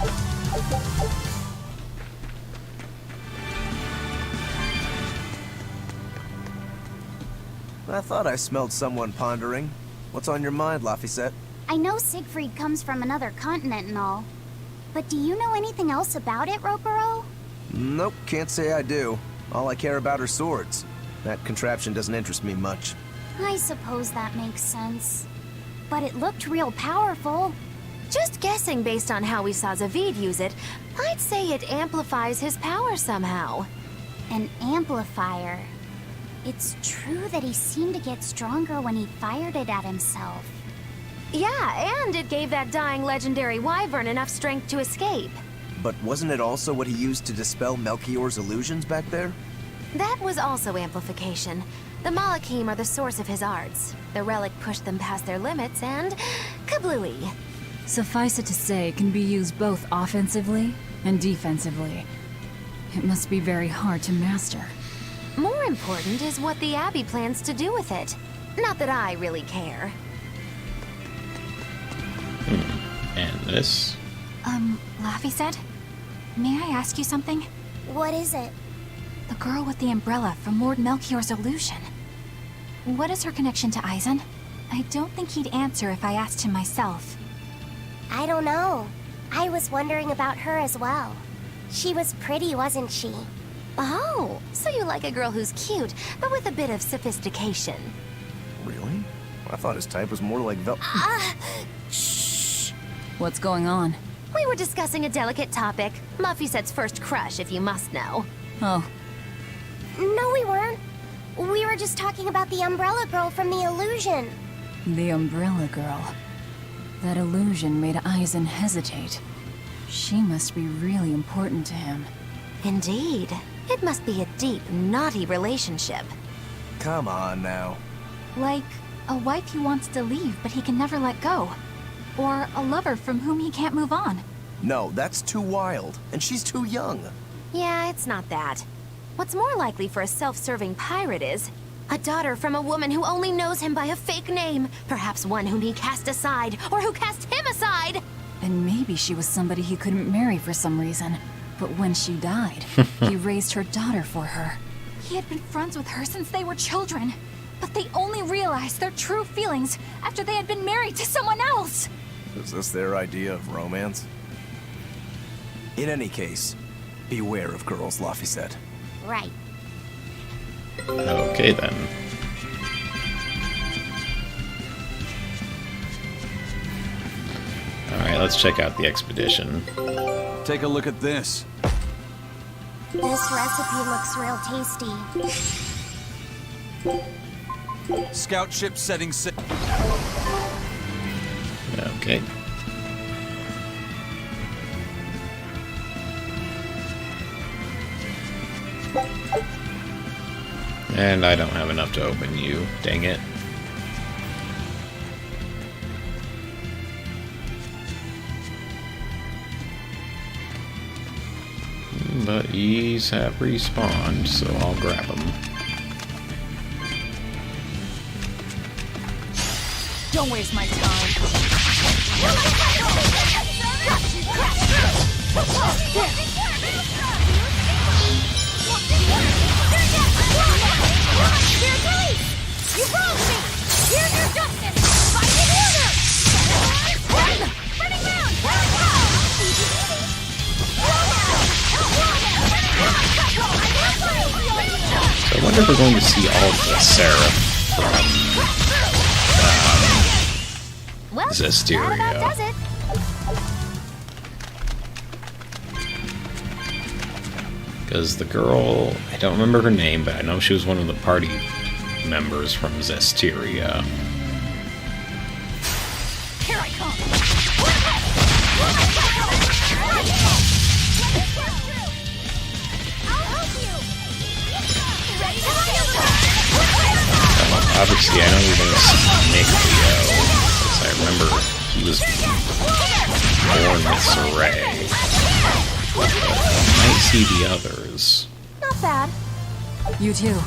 I thought I smelled someone pondering. What's on your mind, Laphicet? I know Siegfried comes from another continent and all. But do you know anything else about it, Ropero? Nope, can't say I do. All I care about are swords. That contraption doesn't interest me much. I suppose that makes sense. But it looked real powerful. Just guessing based on how we saw Zaveid use it, I'd say it amplifies his power somehow. An amplifier. It's true that he seemed to get stronger when he fired it at himself. Yeah, and it gave that dying legendary wyvern enough strength to escape. But wasn't it also what he used to dispel Melchior's illusions back there? That was also amplification. The Malachim are the source of his arts. The relic pushed them past their limits and... kablooey. Suffice it to say, it can be used both offensively and defensively. It must be very hard to master. More important is what the Abbey plans to do with it. Not that I really care. And this? Laphicet? May I ask you something? What is it? The girl with the umbrella from Lord Melchior's illusion. What is her connection to Eizen? I don't think he'd answer if I asked him myself. I don't know. I was wondering about her as well. She was pretty, wasn't she? Oh, so you like a girl who's cute, but with a bit of sophistication. Really? I thought his type was more like Shh. What's going on? We were discussing a delicate topic. Laphicet's first crush, if you must know. Oh, No, we weren't. We were just talking about the umbrella girl from the illusion. the umbrella girl. That illusion made Eizen hesitate. She must be really important to him. Indeed. It must be a deep, naughty relationship. Come on now. Like a wife he wants to leave, but he can never let go. Or a lover from whom he can't move on. No, that's too wild, and she's too young. Yeah, it's not that. What's more likely for a self-serving pirate is a daughter from a woman who only knows him by a fake name, perhaps one whom he cast aside, or who cast him aside! And maybe she was somebody he couldn't marry for some reason. But when she died, he raised her daughter for her. He had been friends with her since they were children. But they only realized their true feelings after they had been married to someone else. Is this their idea of romance? In any case, beware of girls, Laphicet. Right. Okay then. Alright, let's check out the expedition. Take a look at this. This recipe looks real tasty. Scout ship setting sail. Okay. And I don't have enough to open you, dang it. But these have respawned, so I'll grab them. Don't waste my time. You wronged me! Here's your justice! Fight it harder! Running round! So I wonder if we're going to see all of the Seraph from Zestiria. That about does it. Because the girl, I don't remember her name, but I know she was one of the party members from Zestiria. Here I come. Obviously, I know we're going to see Nick Leo, because I remember he was born with Saray. I might see the others. Not bad. You too.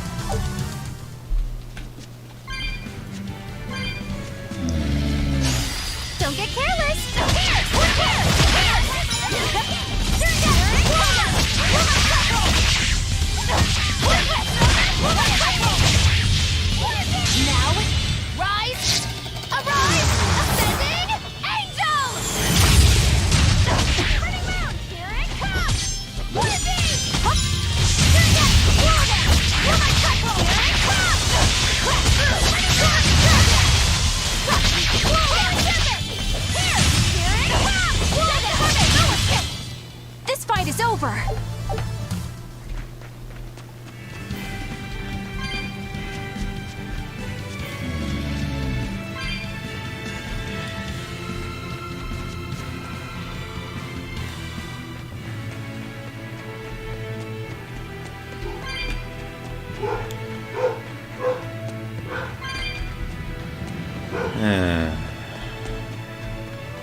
Don't get careless. Now, rise, arise, ascending angels! Turning round, here it comes! What is this? Hup! Turn down, slow down! You're my type, here it comes! Clap through, clap, turn down! Clap, slow down, here it comes! Slow down, no escape! This fight is over.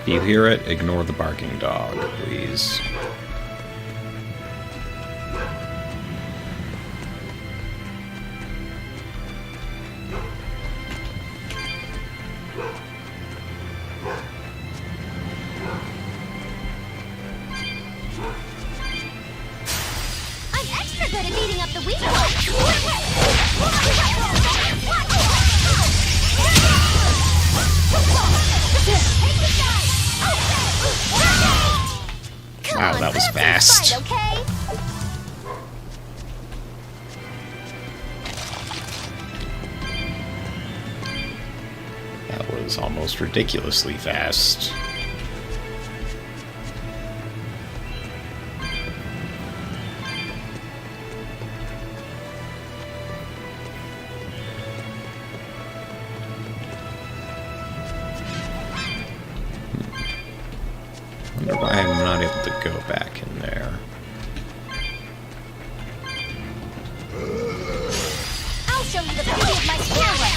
If you hear it, ignore the barking dog, please. I'm extra good at beating up the weak ones! Wow, that was fast. Okay? That was almost ridiculously fast. Wonder why I'm not able to go back in there. I'll show you the beauty of my stairway!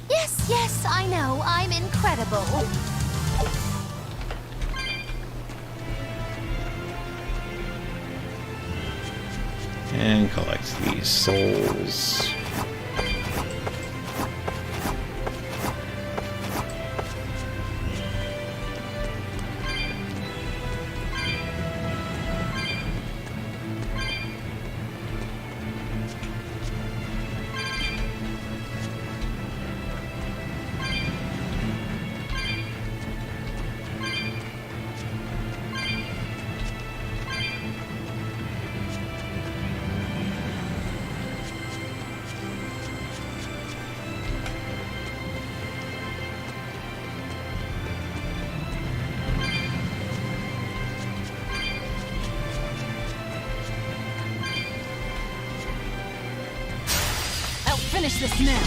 Yes, yes, I know. I'm incredible. And collect these souls. I'll finish this now.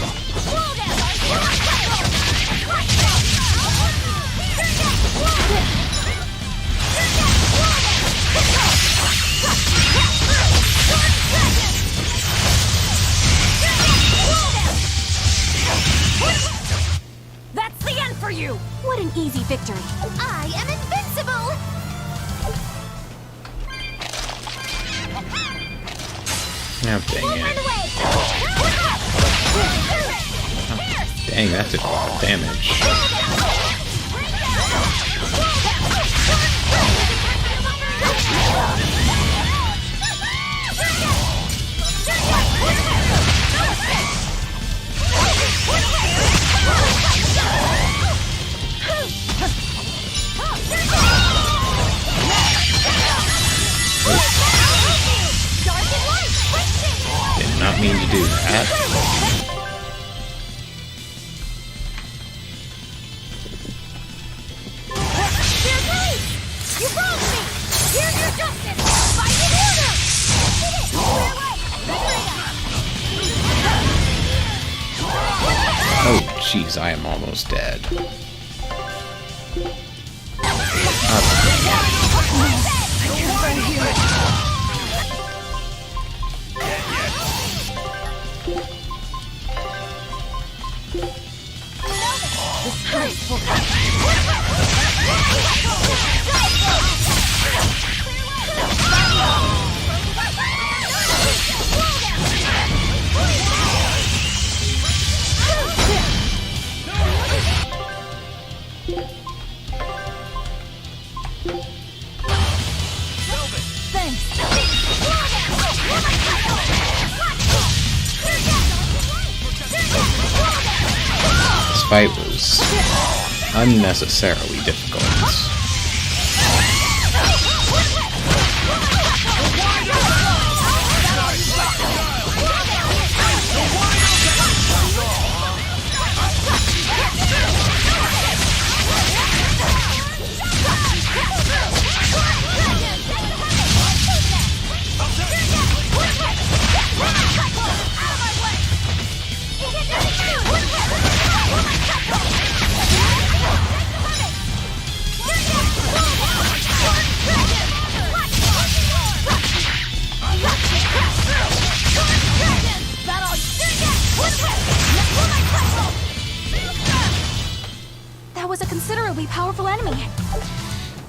That's the end for you! What an easy victory. I am invincible! Oh, dang it. Dang, that did a lot of damage. didn't mean to do that. You wronged me! Here's your justice! Fight in order! Did it! Clear away! Oh, jeez, I am almost dead. This fight was unnecessarily difficult. That was a considerably powerful enemy.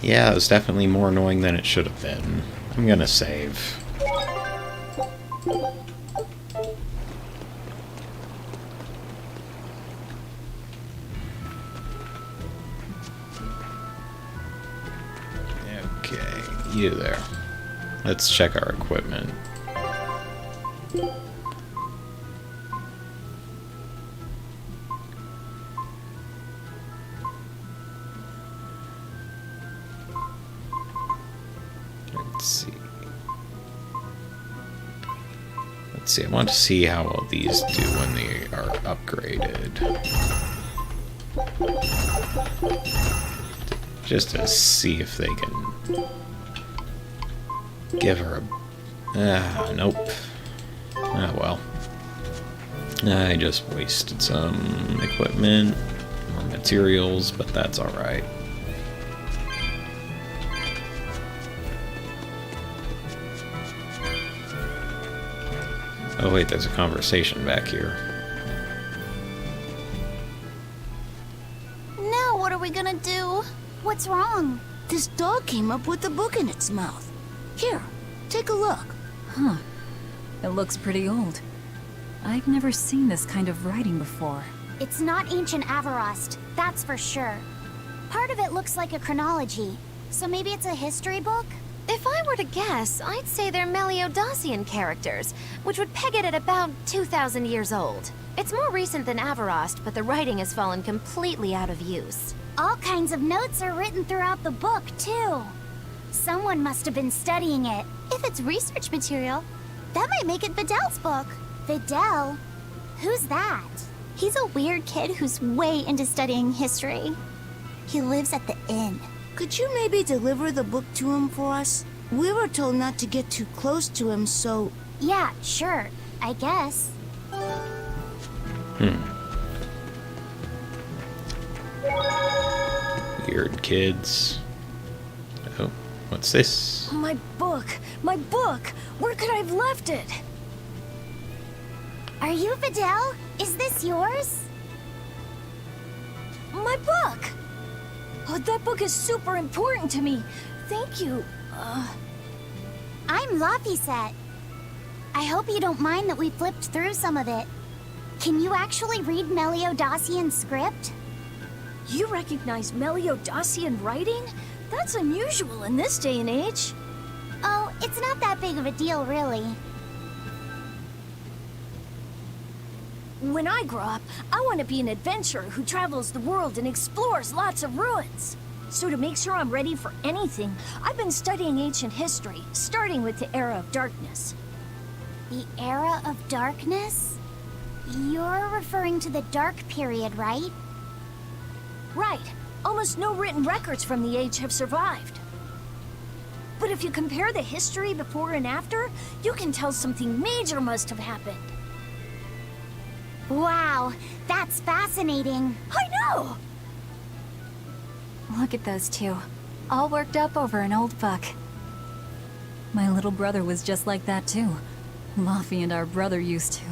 Yeah, it was definitely more annoying than it should have been. I'm gonna save. Okay, you there. Let's check our equipment. Let's see. I want to see how well these do when they are upgraded. Just to see if they can give her a... nope. Ah, well. I just wasted some equipment or materials, but that's alright. Oh wait, there's a conversation back here. Now what are we gonna do? What's wrong? This dog came up with a book in its mouth. Here, take a look. Huh. It looks pretty old. I've never seen this kind of writing before. It's not ancient Avarost, that's for sure. Part of it looks like a chronology, so maybe it's a history book? If I were to guess, I'd say they're Meliodosian characters, which would peg it at about 2,000 years old. It's more recent than Avarost, but the writing has fallen completely out of use. All kinds of notes are written throughout the book, too. Someone must have been studying it. If it's research material, that might make it Videl's book. Videl? Who's that? He's a weird kid who's way into studying history. He lives at the inn. Could you maybe deliver the book to him for us? We were told not to get too close to him, so... Yeah, sure. I guess. Weird kids. Oh, what's this? My book! My book! Where could I have left it? Are you Videl? Is this yours? My book! Oh, that book is super important to me. Thank you. I'm Laphicet. I hope you don't mind that we flipped through some of it. Can you actually read Meliodosian script? You recognize Meliodosian writing? That's unusual in this day and age. Oh, it's not that big of a deal, really. When I grow up, I want to be an adventurer who travels the world and explores lots of ruins. So to make sure I'm ready for anything, I've been studying ancient history, starting with the Era of Darkness. The Era of Darkness? You're referring to the Dark Period, right? Right. Almost no written records from the age have survived. But if you compare the history before and after, you can tell something major must have happened. Wow, that's fascinating. I know! Look at those two, all worked up over an old book. My little brother was just like that too. Luffy and our brother used to.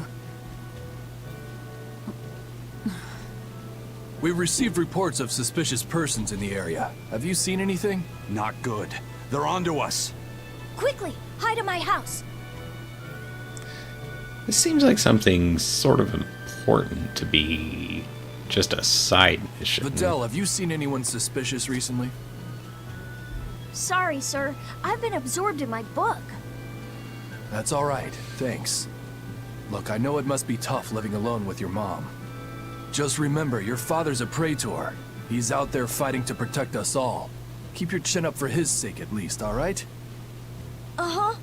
We've received reports of suspicious persons in the area. Have you seen anything? Not good. They're onto us. Quickly, hide in my house. This seems like something sort of important to be just a side mission. Videl, have you seen anyone suspicious recently? Sorry, sir. I've been absorbed in my book. That's all right, thanks. Look, I know it must be tough living alone with your mom. Just remember, your father's a praetor. He's out there fighting to protect us all. Keep your chin up for his sake at least, all right? Uh-huh.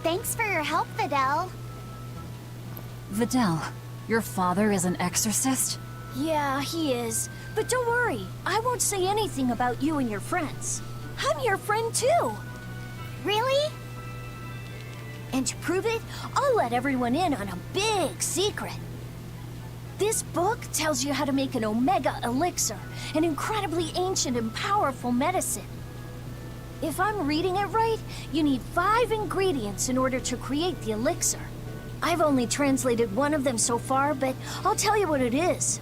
Thanks for your help, Videl. Videl, your father is an exorcist? Yeah, he is. But don't worry, I won't say anything about you and your friends. I'm your friend too. Really? And to prove it, I'll let everyone in on a big secret. This book tells you how to make an Omega Elixir, an incredibly ancient and powerful medicine. If I'm reading it right, you need 5 ingredients in order to create the elixir. I've only translated one of them so far, but I'll tell you what it is.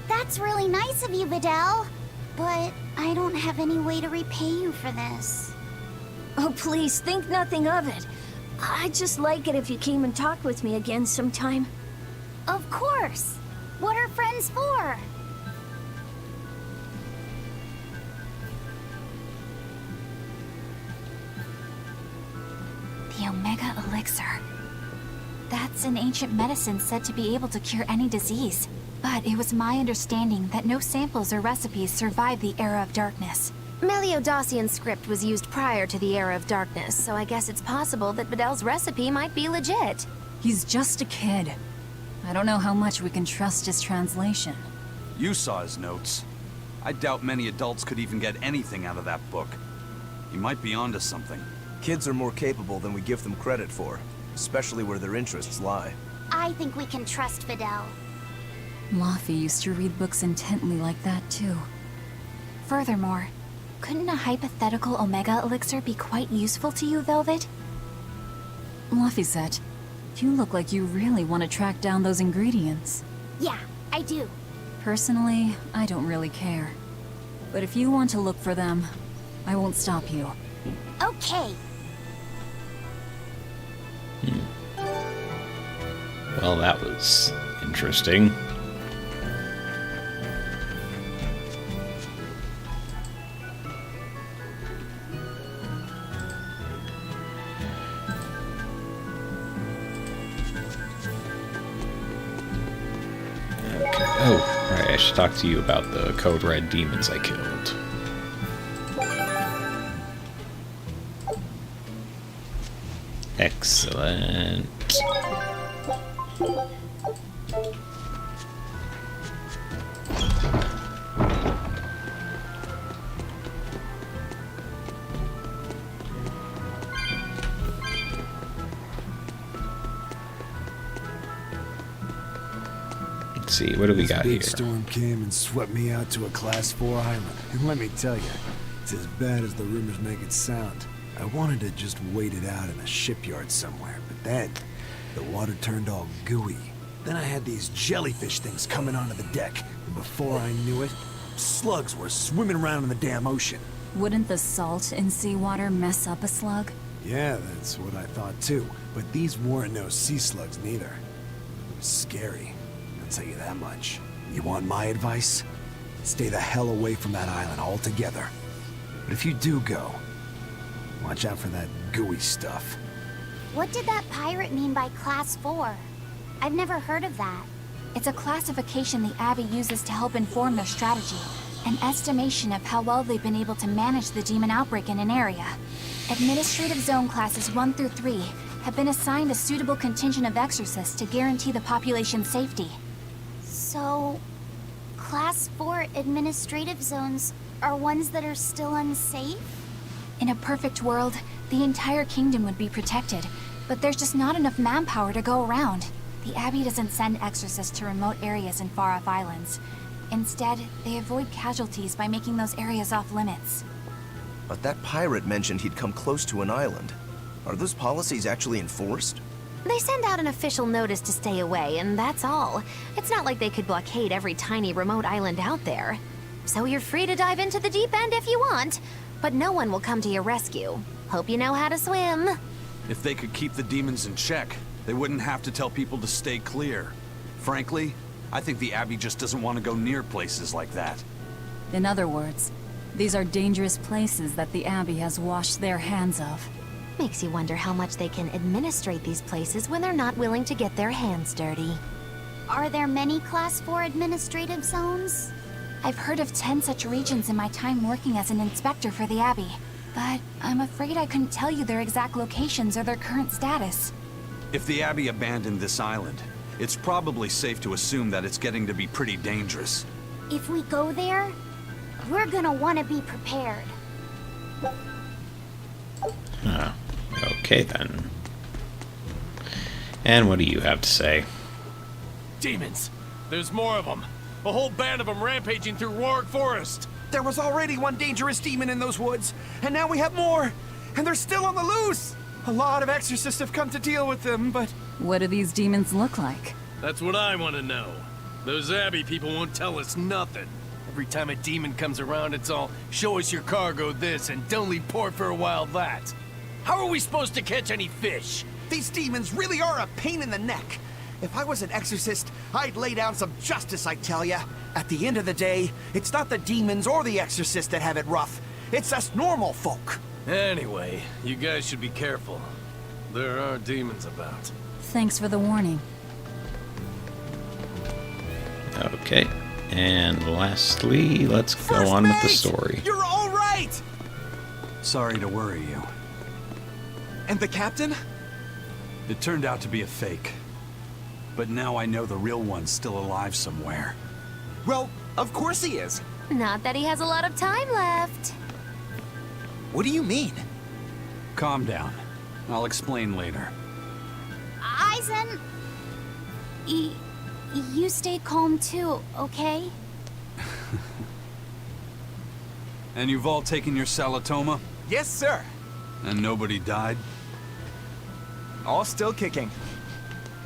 That's really nice of you, Videl. But I don't have any way to repay you for this. Oh, please, think nothing of it. I'd just like it if you came and talked with me again sometime. Of course. What are friends for? The Omega Elixir. That's an ancient medicine said to be able to cure any disease. But it was my understanding that no samples or recipes survived the Era of Darkness. Meliodacian script was used prior to the Era of Darkness, so I guess it's possible that Videl's recipe might be legit. He's just a kid. I don't know how much we can trust his translation. You saw his notes. I doubt many adults could even get anything out of that book. He might be onto something. Kids are more capable than we give them credit for, especially where their interests lie. I think we can trust Videl. Luffy used to read books intently like that too. Furthermore, couldn't a hypothetical Omega Elixir be quite useful to you, Velvet? Luffy said, you look like you really want to track down those ingredients. Yeah, I do. Personally, I don't really care. But if you want to look for them, I won't stop you. Okay. Well, that was interesting. Oh, right, I should talk to you about the Code Red demons I killed. Excellent. Let's see, what do we got here? Big storm came and swept me out to a Class 4 island. And let me tell you, it's as bad as the rumors make it sound. I wanted to just wait it out in a shipyard somewhere, but then the water turned all gooey. Then I had these jellyfish things coming onto the deck, and before I knew it, slugs were swimming around in the damn ocean. Wouldn't the salt in seawater mess up a slug? Yeah, that's what I thought too, but these weren't no sea slugs neither. It was scary, I'll tell you that much. You want my advice? Stay the hell away from that island altogether. But if you do go, watch out for that gooey stuff. What did that pirate mean by Class 4? I've never heard of that. It's a classification the Abbey uses to help inform their strategy. An estimation of how well they've been able to manage the demon outbreak in an area. Administrative Zone Classes 1 through 3 have been assigned a suitable contingent of exorcists to guarantee the population's safety. So, Class 4 administrative zones are ones that are still unsafe? In a perfect world, the entire kingdom would be protected, but there's just not enough manpower to go around. The Abbey doesn't send exorcists to remote areas and far-off islands. Instead, they avoid casualties by making those areas off-limits. But that pirate mentioned he'd come close to an island. Are those policies actually enforced? They send out an official notice to stay away, and that's all. It's not like they could blockade every tiny remote island out there. So you're free to dive into the deep end if you want, but no one will come to your rescue. Hope you know how to swim. If they could keep the demons in check, they wouldn't have to tell people to stay clear. Frankly, I think the Abbey just doesn't want to go near places like that. In other words, these are dangerous places that the Abbey has washed their hands of. Makes you wonder how much they can administrate these places when they're not willing to get their hands dirty. Are there many Class 4 administrative zones? I've heard of 10 such regions in my time working as an inspector for the Abbey, but I'm afraid I couldn't tell you their exact locations or their current status. If the Abbey abandoned this island, it's probably safe to assume that it's getting to be pretty dangerous. If we go there, we're gonna want to be prepared. Okay then. And what do you have to say? Demons! There's more of them! A whole band of them rampaging through Roared Forest! There was already one dangerous demon in those woods, and now we have more! And they're still on the loose! A lot of exorcists have come to deal with them, but... What do these demons look like? That's what I want to know. Those Abbey people won't tell us nothing. Every time a demon comes around, it's all, show us your cargo this, and don't leave port for a while that. How are we supposed to catch any fish? These demons really are a pain in the neck. If I was an exorcist, I'd lay down some justice, I tell ya. At the end of the day, it's not the demons or the exorcists that have it rough. It's us normal folk. Anyway, you guys should be careful. There are demons about. Thanks for the warning. Okay. And lastly, let's go on with the story. You're all right! Sorry to worry you. And the captain? It turned out to be a fake. But now I know the real one's still alive somewhere. Well, of course he is. Not that he has a lot of time left. What do you mean? Calm down. I'll explain later. Eizen... You stay calm too, okay? And you've all taken your Salatoma? Yes, sir. And nobody died? All still kicking.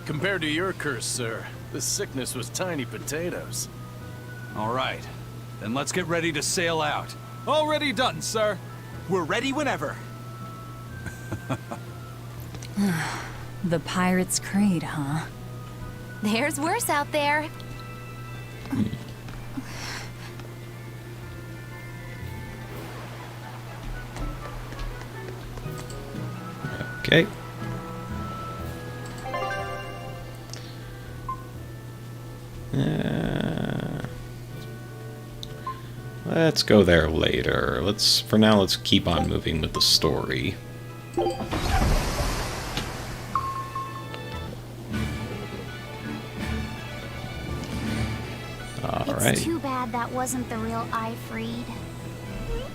Compared to your curse, sir, this sickness was tiny potatoes. All right. Then let's get ready to sail out. Already done, sir. We're ready whenever. The Pirate's Creed, huh? There's worse out there. Okay. Let's go there later. For now, let's keep on moving with the story. It's too bad that wasn't the real Eifried.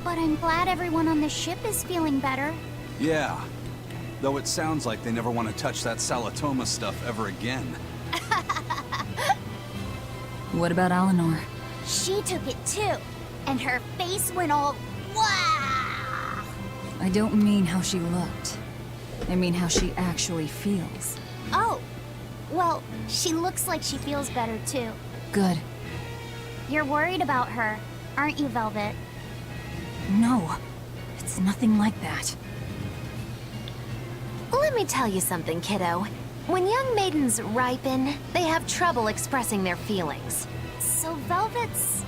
But I'm glad everyone on the ship is feeling better. Yeah. Though it sounds like they never want to touch that Salatoma stuff ever again. What about Eleanor? She took it too. And her face went all... Wow! I don't mean how she looked. I mean how she actually feels. Oh. Well, she looks like she feels better too. Good. You're worried about her, aren't you, Velvet? No. It's nothing like that. Let me tell you something, kiddo. When young maidens ripen, they have trouble expressing their feelings. So Velvet's...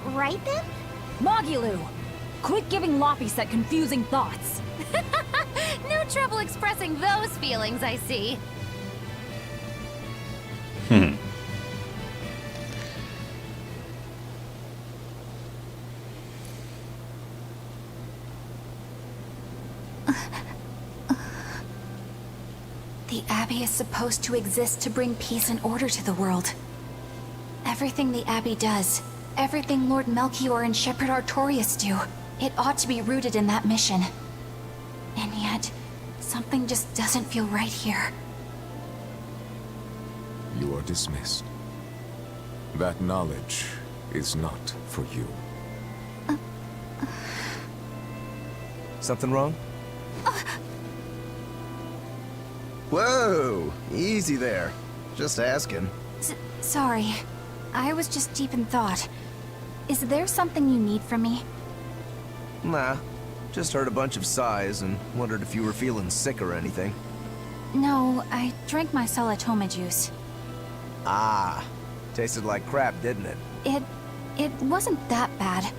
ripen? Mogilu! Quit giving Loppyset confusing thoughts. No trouble expressing those feelings, I see. The Abbey is supposed to exist to bring peace and order to the world. Everything the Abbey does, everything Lord Melchior and Shepherd Artorius do, it ought to be rooted in that mission. And yet, something just doesn't feel right here. You are dismissed. That knowledge is not for you. Something wrong? Whoa! Easy there. Just asking. Sorry. I was just deep in thought. Is there something you need from me? Nah. Just heard a bunch of sighs and wondered if you were feeling sick or anything. No, I drank my Salatoma juice. Ah. Tasted like crap, didn't it? It wasn't that bad.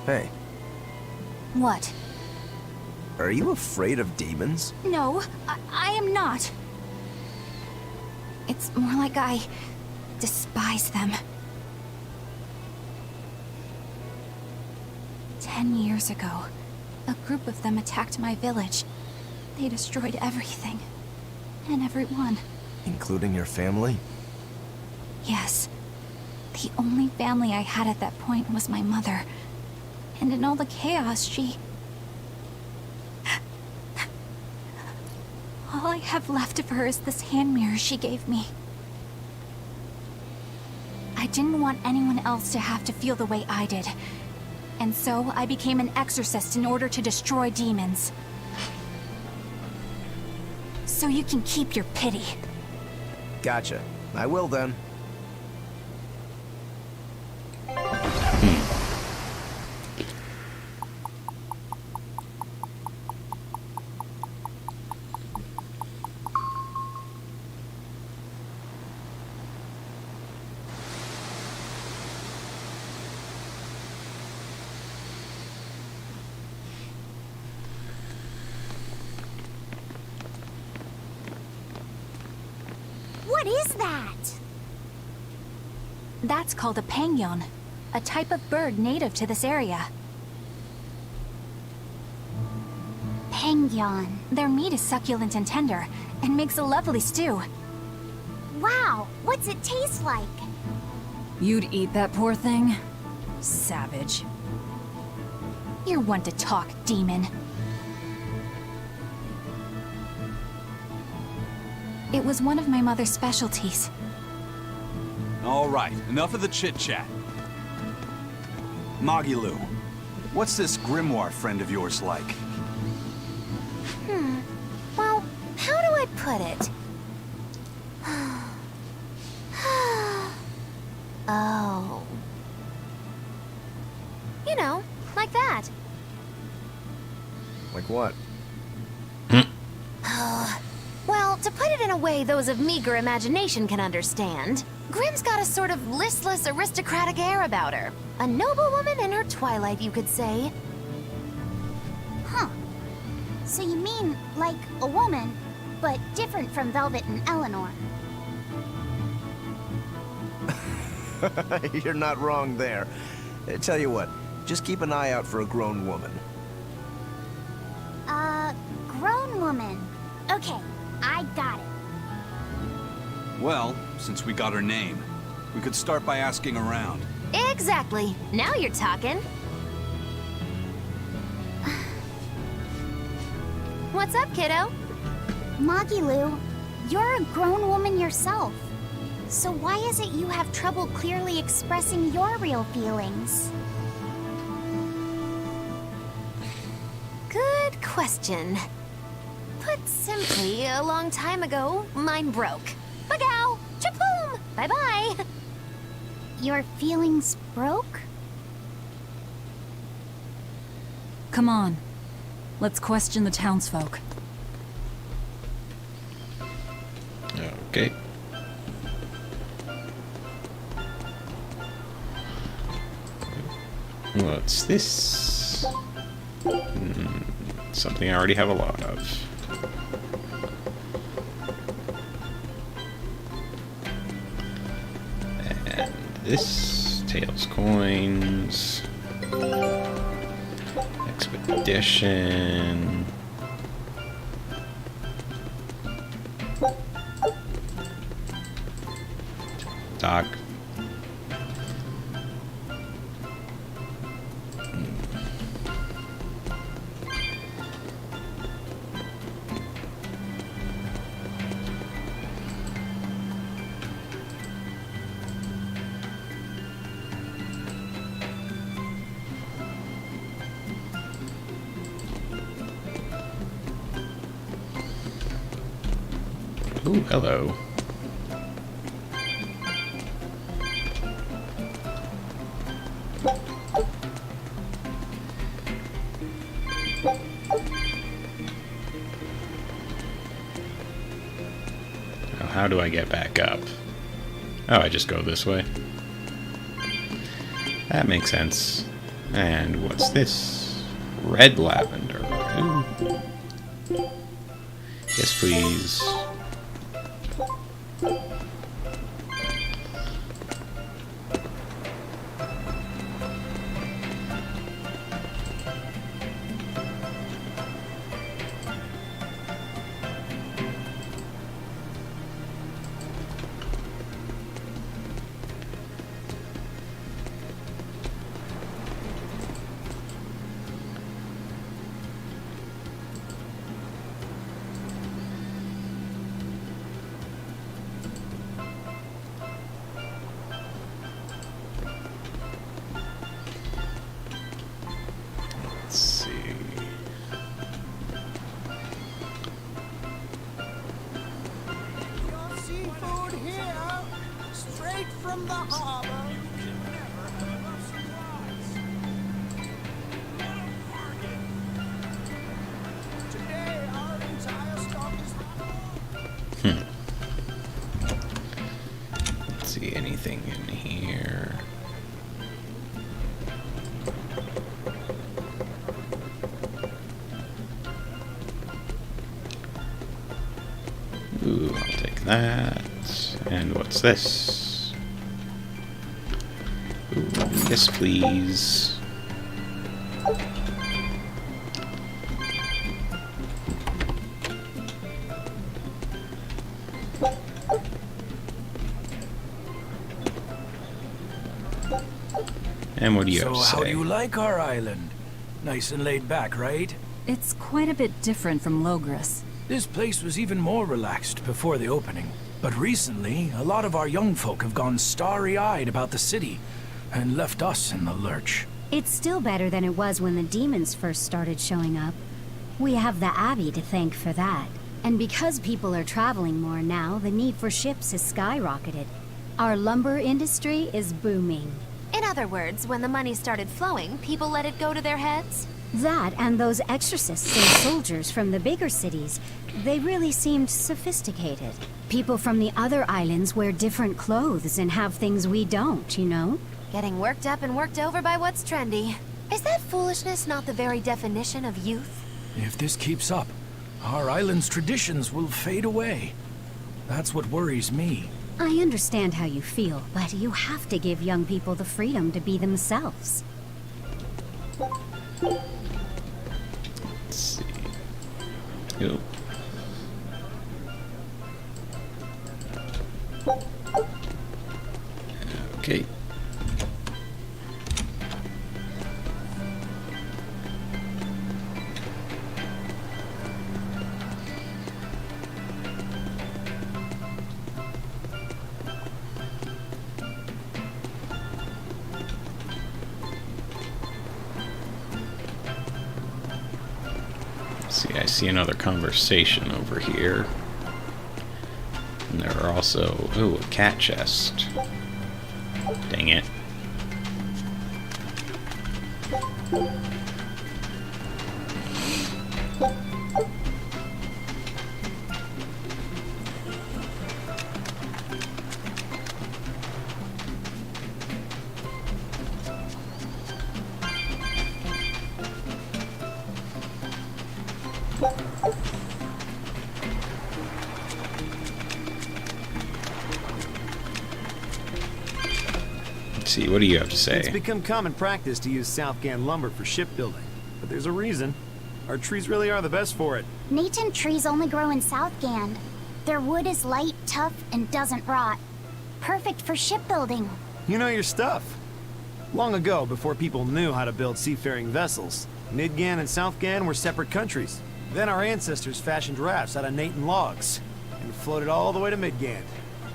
Hey, What? are you afraid of demons? No, I am not. It's more like I despise them. 10 years ago, a group of them attacked my village. They destroyed everything. And everyone. Including your family? Yes. The only family I had at that point was my mother. And in all the chaos, she... All I have left of her is this hand mirror she gave me. I didn't want anyone else to have to feel the way I did. And so I became an exorcist in order to destroy demons. So you can keep your pity. Gotcha. I will then. What is that? That's called a pangyon, a type of bird native to this area. Pangyon. Their meat is succulent and tender, and makes a lovely stew. Wow, what's it taste like? You'd eat that poor thing? Savage. You're one to talk, demon. It was one of my mother's specialties. All right, enough of the chit-chat. Magilu, what's this grimoire friend of yours like? Well, how do I put it? Oh. You know, like that. Like what? Well, to put it in a way those of meager imagination can understand, Grimm's got a sort of listless, aristocratic air about her. A noble woman in her twilight, you could say. Huh. So you mean, like, a woman, but different from Velvet and Eleanor. You're not wrong there. Tell you what, just keep an eye out for a grown woman. Grown woman. Okay, I got it. Well, since we got her name, we could start by asking around. Exactly. Now you're talking. What's up, kiddo? Magilu, you're a grown woman yourself. So why is it you have trouble clearly expressing your real feelings? Good question. Put simply, a long time ago, mine broke. Bagow! Chapoom! Bye-bye! Your feelings broke? Come on. Let's question the townsfolk. Okay. What's this? Something I already have a lot of. this? Tails coins. Expedition. Doc. Ooh, hello. Now, how do I get back up? Oh, I just go this way. That makes sense. And what's this? Red lavender. Ooh. Yes, please. From the harbor. Today, our entire stock is... Let's see, anything in here? Ooh, I'll take that. And what's this? Ooh, yes, please. And what do you have to say? So how do you like our island? Nice and laid back, right? It's quite a bit different from Logris. This place was even more relaxed before the opening. But recently, a lot of our young folk have gone starry-eyed about the city and left us in the lurch. It's still better than it was when the demons first started showing up. We have the Abbey to thank for that. And because people are traveling more now, the need for ships has skyrocketed. Our lumber industry is booming. In other words, when the money started flowing, people let it go to their heads? That and those exorcists and soldiers from the bigger cities, they really seemed sophisticated. People from the other islands wear different clothes and have things we don't, you know? Getting worked up and worked over by what's trendy. Is that foolishness not the very definition of youth? If this keeps up, our island's traditions will fade away. That's what worries me. I understand how you feel, but you have to give young people the freedom to be themselves. Let's see. Go. Okay. See, I see another conversation over here. And there are also... ooh, a cat chest. Dang it. see, what do you have to say? It's become common practice to use Southgan lumber for shipbuilding, but there's a reason. Our trees really are the best for it. Natant trees only grow in Southgand. Their wood is light, tough, and doesn't rot. Perfect for shipbuilding. You know your stuff. Long ago, before people knew how to build seafaring vessels, Midgan and Southgan were separate countries. Then our ancestors fashioned rafts out of Natant logs and floated all the way to Midgan.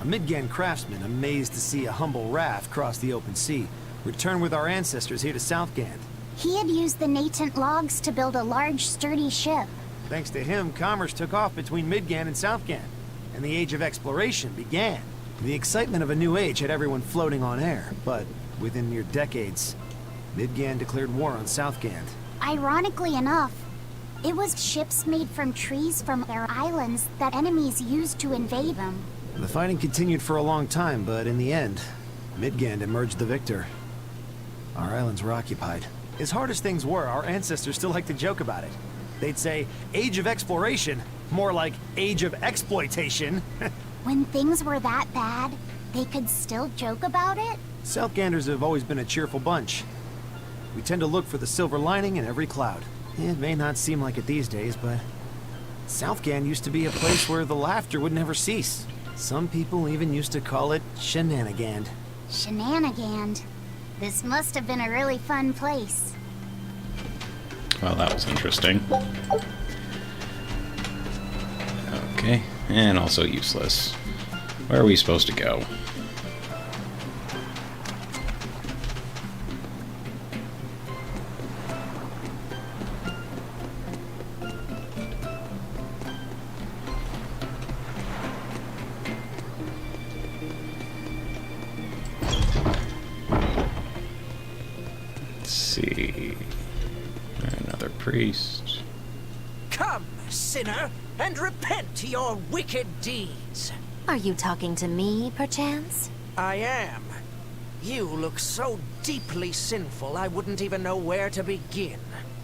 A Midgan craftsman, amazed to see a humble raft cross the open sea, returned with our ancestors here to Southgand. He had used the Natant logs to build a large, sturdy ship. Thanks to him, commerce took off between Midgan and Southgan, and the Age of Exploration began. The excitement of a new age had everyone floating on air, but within mere decades, Midgan declared war on Southgand. Ironically enough, it was ships made from trees from their islands that enemies used to invade them. The fighting continued for a long time, but in the end, Midgand emerged the victor. Our islands were occupied. As hard as things were, our ancestors still liked to joke about it. They'd say, Age of Exploration, more like Age of Exploitation. When things were that bad, they could still joke about it? Southganders have always been a cheerful bunch. We tend to look for the silver lining in every cloud. It may not seem like it these days, but Southgand used to be a place where the laughter would never cease. Some people even used to call it Shenanigand. Shenanigand. This must have been a really fun place. Well, that was interesting. Okay, and also useless. Where are we supposed to go? See. Another priest. Come, sinner, and repent your wicked deeds. Are you talking to me, perchance? I am. You look so deeply sinful, I wouldn't even know where to begin.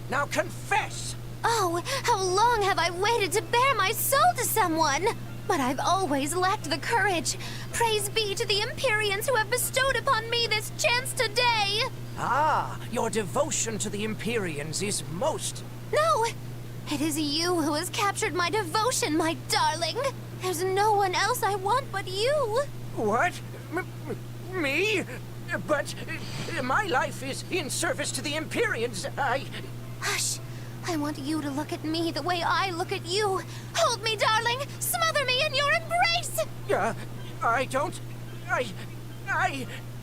Now confess! Oh, how long have I waited to bare my soul to someone? But I've always lacked the courage. Praise be to the Empyreans who have bestowed upon me this chance today! Ah, your devotion to the Empyreans is most... No! It is you who has captured my devotion, my darling! There's no one else I want but you! What? Me? But my life is in service to the Empyreans. Hush! I want you to look at me the way I look at you! Hold me, darling! Smother me in your embrace! I don't...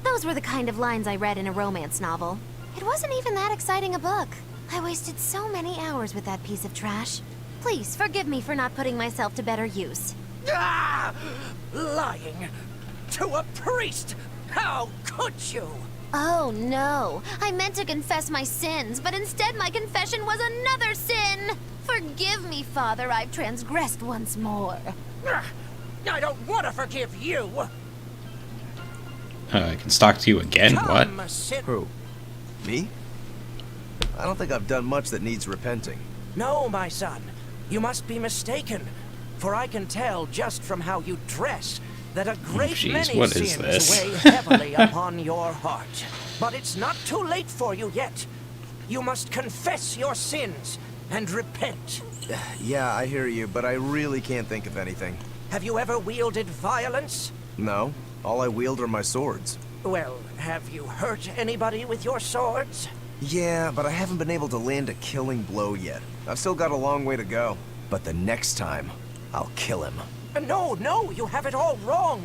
Those were the kind of lines I read in a romance novel. It wasn't even that exciting a book. I wasted so many hours with that piece of trash. Please, forgive me for not putting myself to better use. Ah! Lying! To a priest! How could you? Oh, no. I meant to confess my sins, but instead my confession was another sin! Forgive me, Father, I've transgressed once more. I don't want to forgive you! I can talk to you again? What? Who? Me? I don't think I've done much that needs repenting. No, my son. You must be mistaken. For I can tell just from how you dress that a great many sins weigh heavily upon your heart. But it's not too late for you yet. You must confess your sins and repent. Yeah, I hear you, but I really can't think of anything. Have you ever wielded violence? No. All I wield are my swords. Well, have you hurt anybody with your swords? Yeah, but I haven't been able to land a killing blow yet. I've still got a long way to go. But the next time, I'll kill him. No, you have it all wrong.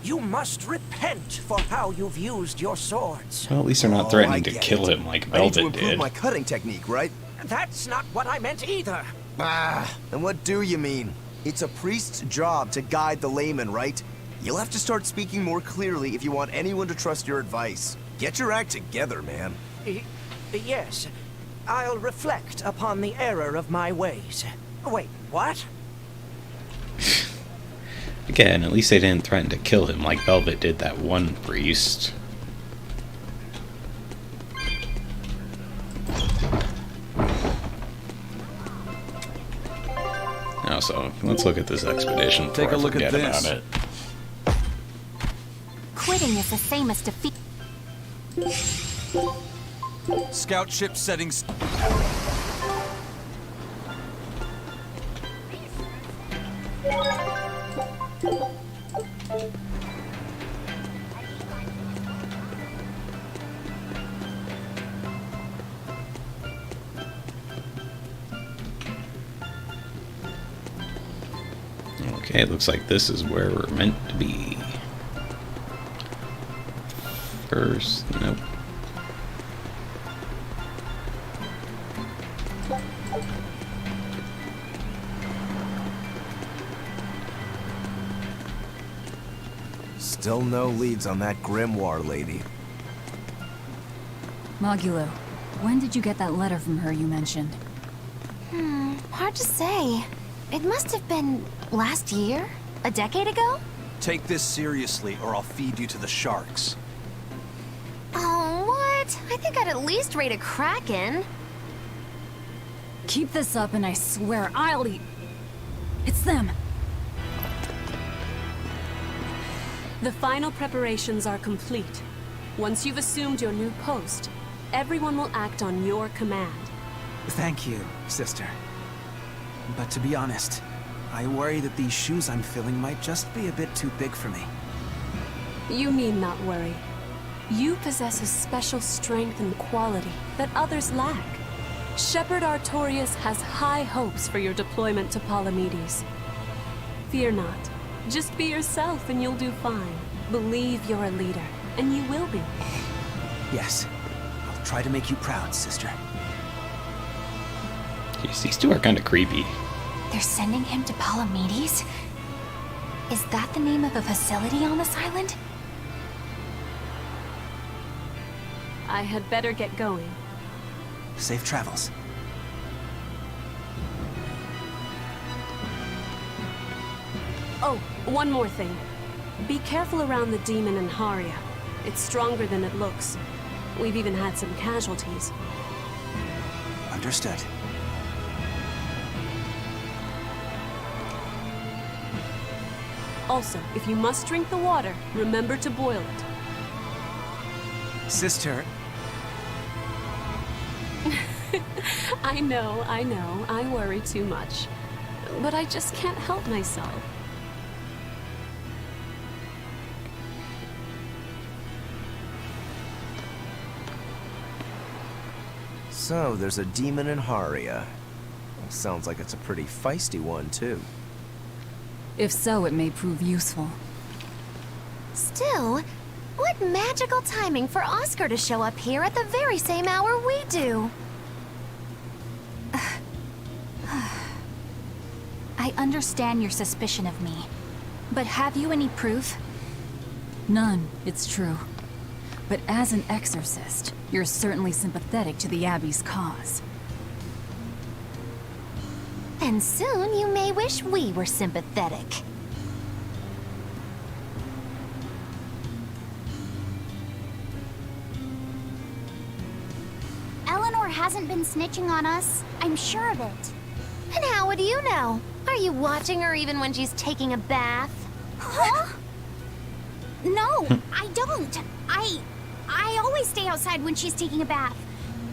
You must repent for how you've used your swords. Well, at least they're not threatening to kill him like Velvet I need to improve did. my cutting technique, right? That's not what I meant either. Ah, and what do you mean? It's a priest's job to guide the layman, right? You'll have to start speaking more clearly if you want anyone to trust your advice. Get your act together, man. Yes. I'll reflect upon the error of my ways. Wait, what? Again, at least they didn't threaten to kill him like Velvet did that one priest. Also, let's look at this expedition before Take a look I forget at this. about it. Quitting is the same as defeat. Scout ship settings. Okay, it looks like this is where we're meant to be. First, nope. Still no leads on that grimoire lady. Magilo, when did you get that letter from her you mentioned? Hard to say. It must have been last year? A decade ago? Take this seriously, or I'll feed you to the sharks. Oh, what? I think I'd at least rate a kraken. Keep this up and I swear I'll eat... It's them! The final preparations are complete. Once you've assumed your new post, everyone will act on your command. Thank you, sister. But to be honest, I worry that these shoes I'm filling might just be a bit too big for me. You need not worry. You possess a special strength and quality that others lack. Shepherd Artorias has high hopes for your deployment to Palamedes. Fear not. Just be yourself and you'll do fine. Believe you're a leader, and you will be. Yes. I'll try to make you proud, sister. Jeez, these two are kind of creepy. They're sending him to Palamedes? Is that the name of a facility on this island? I had better get going. Safe travels. Oh, one more thing. Be careful around the demon in Haria. It's stronger than it looks. We've even had some casualties. Understood. Also, if you must drink the water, remember to boil it. Sister... I know, I worry too much. But I just can't help myself. So, there's a demon in Haria. Sounds like it's a pretty feisty one, too. If so, it may prove useful. Still, what magical timing for Oscar to show up here at the very same hour we do. I understand your suspicion of me, but have you any proof? None, it's true. But as an exorcist, you're certainly sympathetic to the Abbey's cause. And soon you may wish we were sympathetic. Eleanor hasn't been snitching on us. I'm sure of it. And how would you know? Are you watching her even when she's taking a bath? Huh? No, I don't. I always stay outside when she's taking a bath.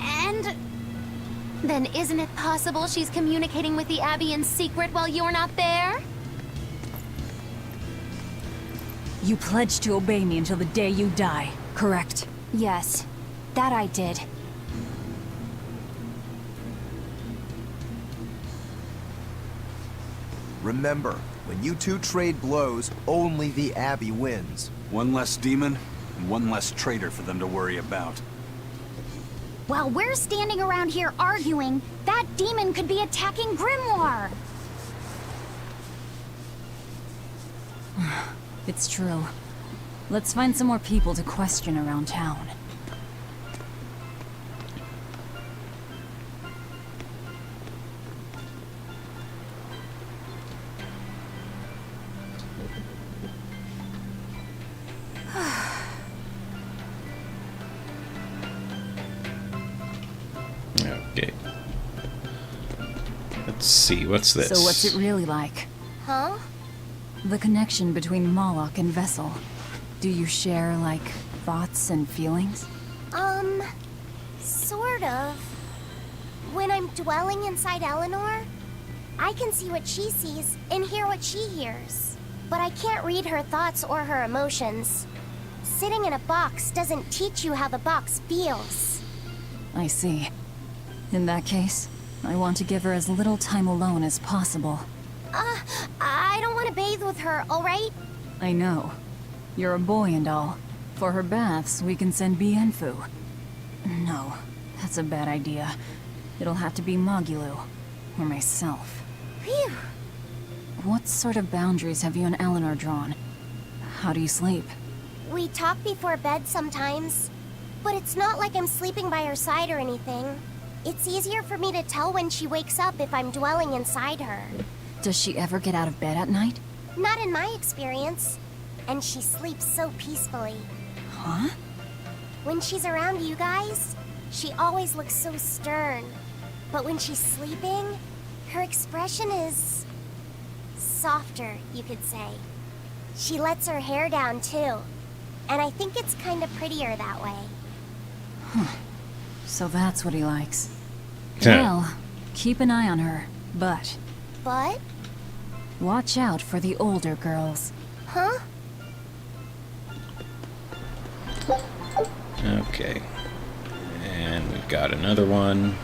And... Then isn't it possible she's communicating with the Abbey in secret while you're not there? You pledged to obey me until the day you die, correct? Yes, that I did. Remember, when you two trade blows, only the Abbey wins. One less demon, and one less traitor for them to worry about. While we're standing around here arguing, that demon could be attacking Grimoire. It's true. Let's find some more people to question around town. Okay. Let's see, what's this? So what's it really like? Huh? The connection between Moloch and Vessel. Do you share, like, thoughts and feelings? Sort of. When I'm dwelling inside Eleanor, I can see what she sees and hear what she hears. But I can't read her thoughts or her emotions. Sitting in a box doesn't teach you how the box feels. I see. In that case, I want to give her as little time alone as possible. I don't want to bathe with her, alright? I know. You're a boy and all. For her baths, we can send Bienfu. No, that's a bad idea. It'll have to be Magulu. Or myself. Phew. What sort of boundaries have you and Eleanor drawn? How do you sleep? We talk before bed sometimes. But it's not like I'm sleeping by her side or anything. It's easier for me to tell when she wakes up if I'm dwelling inside her. Does she ever get out of bed at night? Not in my experience. And she sleeps so peacefully. Huh? When she's around you guys, she always looks so stern. But when she's sleeping, her expression is softer, you could say. She lets her hair down too. And I think it's kind of prettier that way. Huh. So that's what he likes. Well, keep an eye on her, but... But? Watch out for the older girls. Huh? Okay. And we've got another one.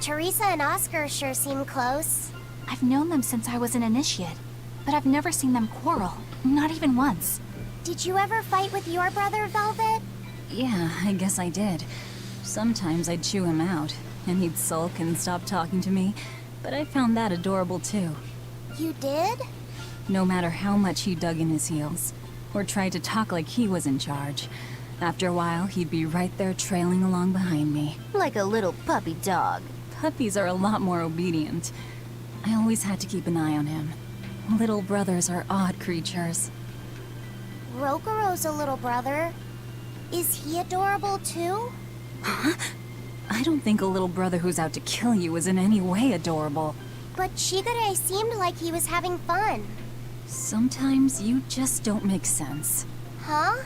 Teresa and Oscar sure seem close. I've known them since I was an initiate, but I've never seen them quarrel. Not even once. Did you ever fight with your brother, Velvet? Yeah, I guess I did. Sometimes I'd chew him out, and he'd sulk and stop talking to me, but I found that adorable too. You did? No matter how much he dug in his heels, or tried to talk like he was in charge, after a while he'd be right there trailing along behind me. Like a little puppy dog. Puppies are a lot more obedient. I always had to keep an eye on him. Little brothers are odd creatures. Rokuro's a little brother. Is he adorable too? Huh? I don't think a little brother who's out to kill you is in any way adorable. But Shigure seemed like he was having fun. Sometimes you just don't make sense. Huh?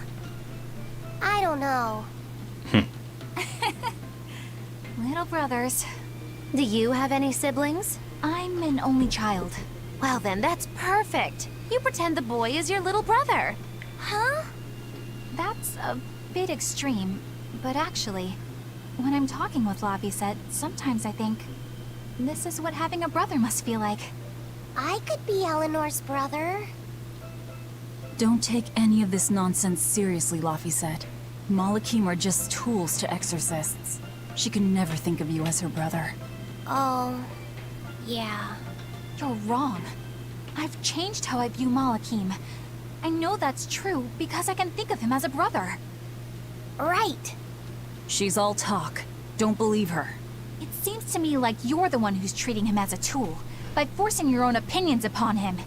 I don't know. Little brothers. Do you have any siblings? I'm an only child. Well then, that's perfect. You pretend the boy is your little brother. Huh? That's a bit extreme, but actually, when I'm talking with Laphicet, sometimes I think, this is what having a brother must feel like. I could be Eleanor's brother. Don't take any of this nonsense seriously, Laphicet. Malakim are just tools to exorcists. She can never think of you as her brother. Oh, yeah. You're wrong. I've changed how I view Malakim. I know that's true because I can think of him as a brother. Right. She's all talk. Don't believe her. It seems to me like you're the one who's treating him as a tool, by forcing your own opinions upon him.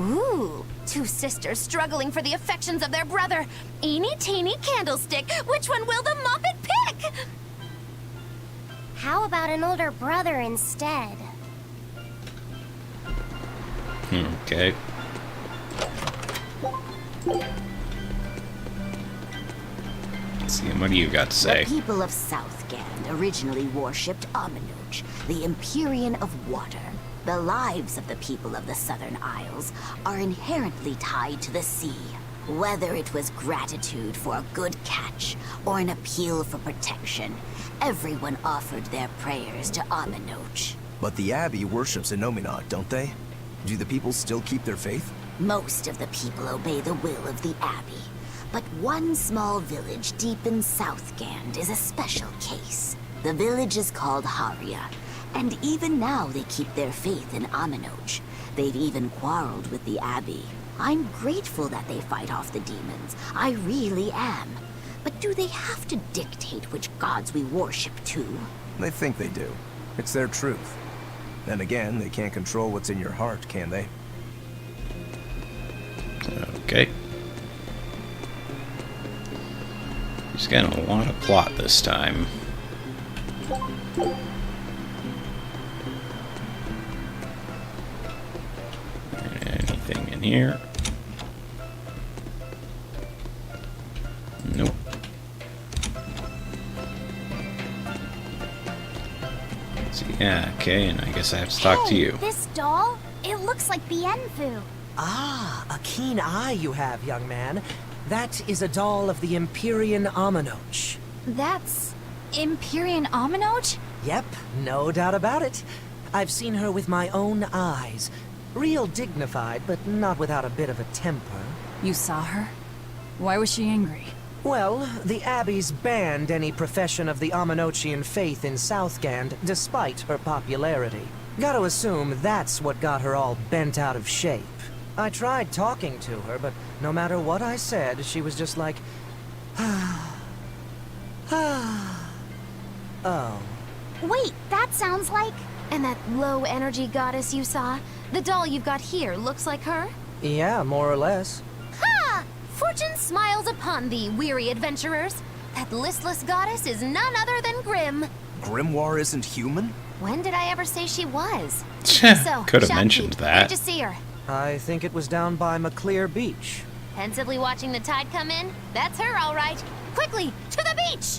Ooh, two sisters struggling for the affections of their brother. Eeny teeny candlestick, which one will the Muppet pick? How about an older brother instead? Okay. Let's see, what do you got to say? The people of Southgand originally worshipped Amenoch, the Empyrean of Water. The lives of the people of the Southern Isles are inherently tied to the sea. Whether it was gratitude for a good catch or an appeal for protection, everyone offered their prayers to Amenoch. But the Abbey worships Innominat, don't they? Do the people still keep their faith? Most of the people obey the will of the Abbey, but one small village deep in Southgand is a special case. The village is called Haria, and even now they keep their faith in Amenoch. They've even quarreled with the Abbey. I'm grateful that they fight off the demons. I really am. But do they have to dictate which gods we worship too? They think they do. It's their truth. Then again, they can't control what's in your heart, can they? Okay. He's got a lot of plot this time. Anything in here? Nope. Okay, and I guess I have to talk to you. This doll? It looks like Bienfu. Ah, a keen eye you have, young man. That is a doll of the Empyrean Aminoch. That's... Empyrean Aminoch? Yep, no doubt about it. I've seen her with my own eyes. Real dignified, but not without a bit of a temper. You saw her? Why was she angry? Well, the Abbeys banned any profession of the Aminochian faith in Southgand, despite her popularity. Gotta assume that's what got her all bent out of shape. I tried talking to her, but no matter what I said, she was just like... Oh. Wait, that sounds like... And that low-energy goddess you saw? The doll you've got here looks like her? Yeah, more or less. Ha! Fortune smiles upon thee, weary adventurers. That listless goddess is none other than Grim. Grimoire isn't human? When did I ever say she was? Could have mentioned that. Where'd you see her? I think it was down by McClear Beach. Pensively watching the tide come in? That's her, all right. Quickly, to the beach!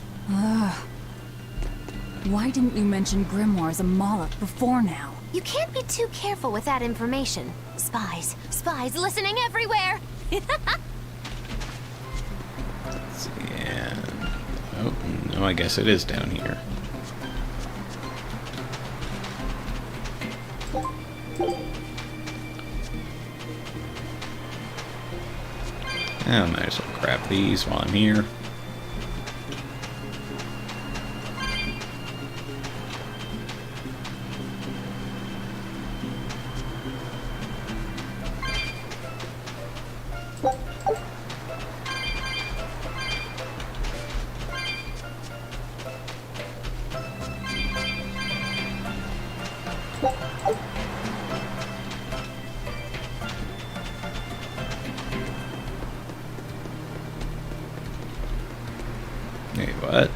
Why didn't you mention Grimoire as a Moloch before now? You can't be too careful with that information. Spies listening everywhere! Let's see, and... Oh, no, I guess it is down here. I might as well grab these while I'm here. Wait, what?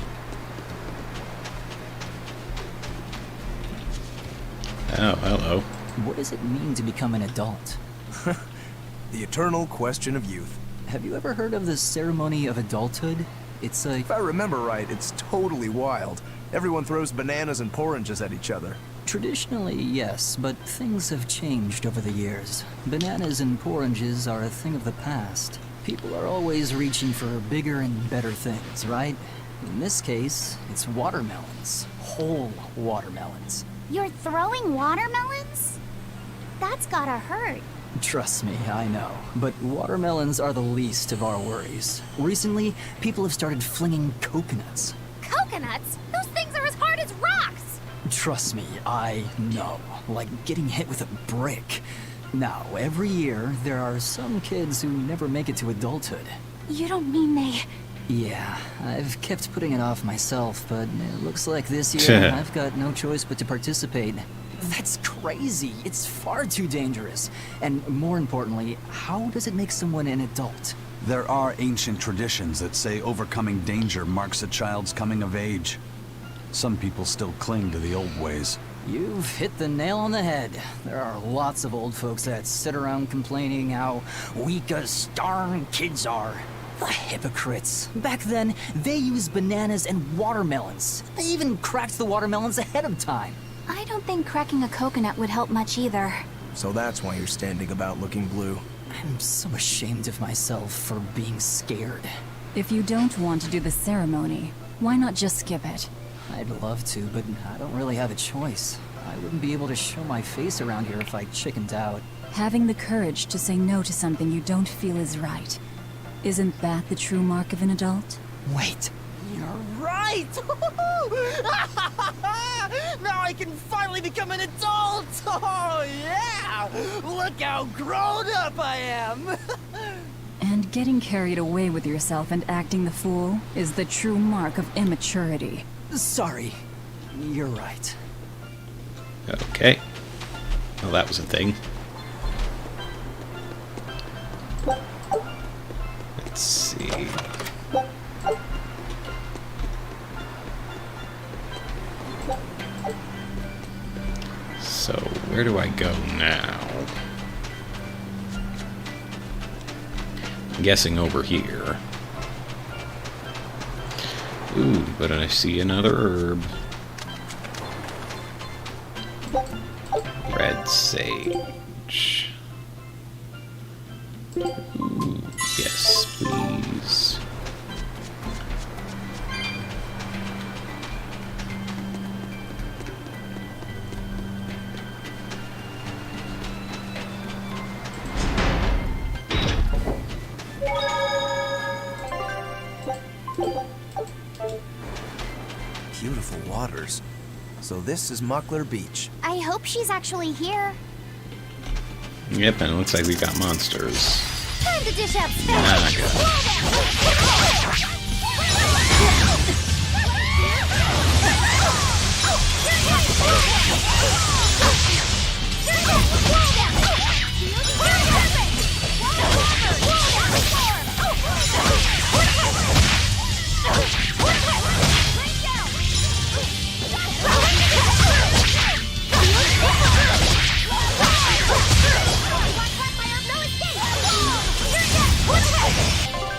Oh, hello. What does it mean to become an adult? The eternal question of youth. Have you ever heard of the ceremony of adulthood? It's a... If I remember right, it's totally wild. Everyone throws bananas and oranges at each other. Traditionally, yes, but things have changed over the years. Bananas and oranges are a thing of the past. People are always reaching for bigger and better things, right? In this case, it's watermelons. Whole watermelons. You're throwing watermelons? That's gotta hurt. Trust me, I know. But watermelons are the least of our worries. Recently, people have started flinging coconuts. Coconuts? Those things are as hard as rocks! Trust me, I know. Like getting hit with a brick. Now, every year, there are some kids who never make it to adulthood. You don't mean they... Yeah, I've kept putting it off myself, but it looks like this year I've got no choice but to participate. That's crazy. It's far too dangerous. And more importantly, how does it make someone an adult? There are ancient traditions that say overcoming danger marks a child's coming of age. Some people still cling to the old ways. You've hit the nail on the head. There are lots of old folks that sit around complaining how weak as darn kids are. The hypocrites. Back then, they used bananas and watermelons. They even cracked the watermelons ahead of time. I don't think cracking a coconut would help much either. So that's why you're standing about looking blue. I'm so ashamed of myself for being scared. If you don't want to do the ceremony, why not just skip it? I'd love to, but I don't really have a choice. I wouldn't be able to show my face around here if I chickened out. Having the courage to say no to something you don't feel is right. Isn't that the true mark of an adult? Wait. You're right! Now I can finally become an adult! Oh, yeah! Look how grown up I am! And getting carried away with yourself and acting the fool is the true mark of immaturity. Sorry. You're right. Okay. Well, that was a thing. Let's see. So, where do I go now? I'm guessing over here. Ooh, but I see another herb. Sage. Ooh, yes, please. Beautiful waters. So this is Muckler Beach. I hope she's actually here. Yep, and it looks like we got monsters. Time to dish out Ah,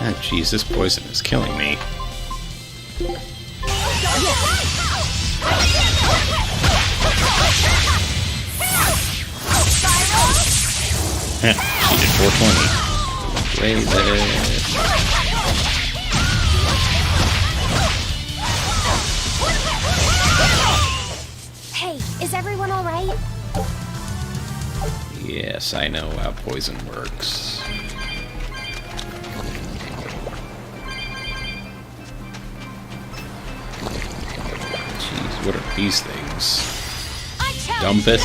Ah, jeez, this poison is killing me. Heh, she did 420. Blaze it. Hey, is everyone alright? Yes, I know how poison works. Jeez, what are these things? Dumpus?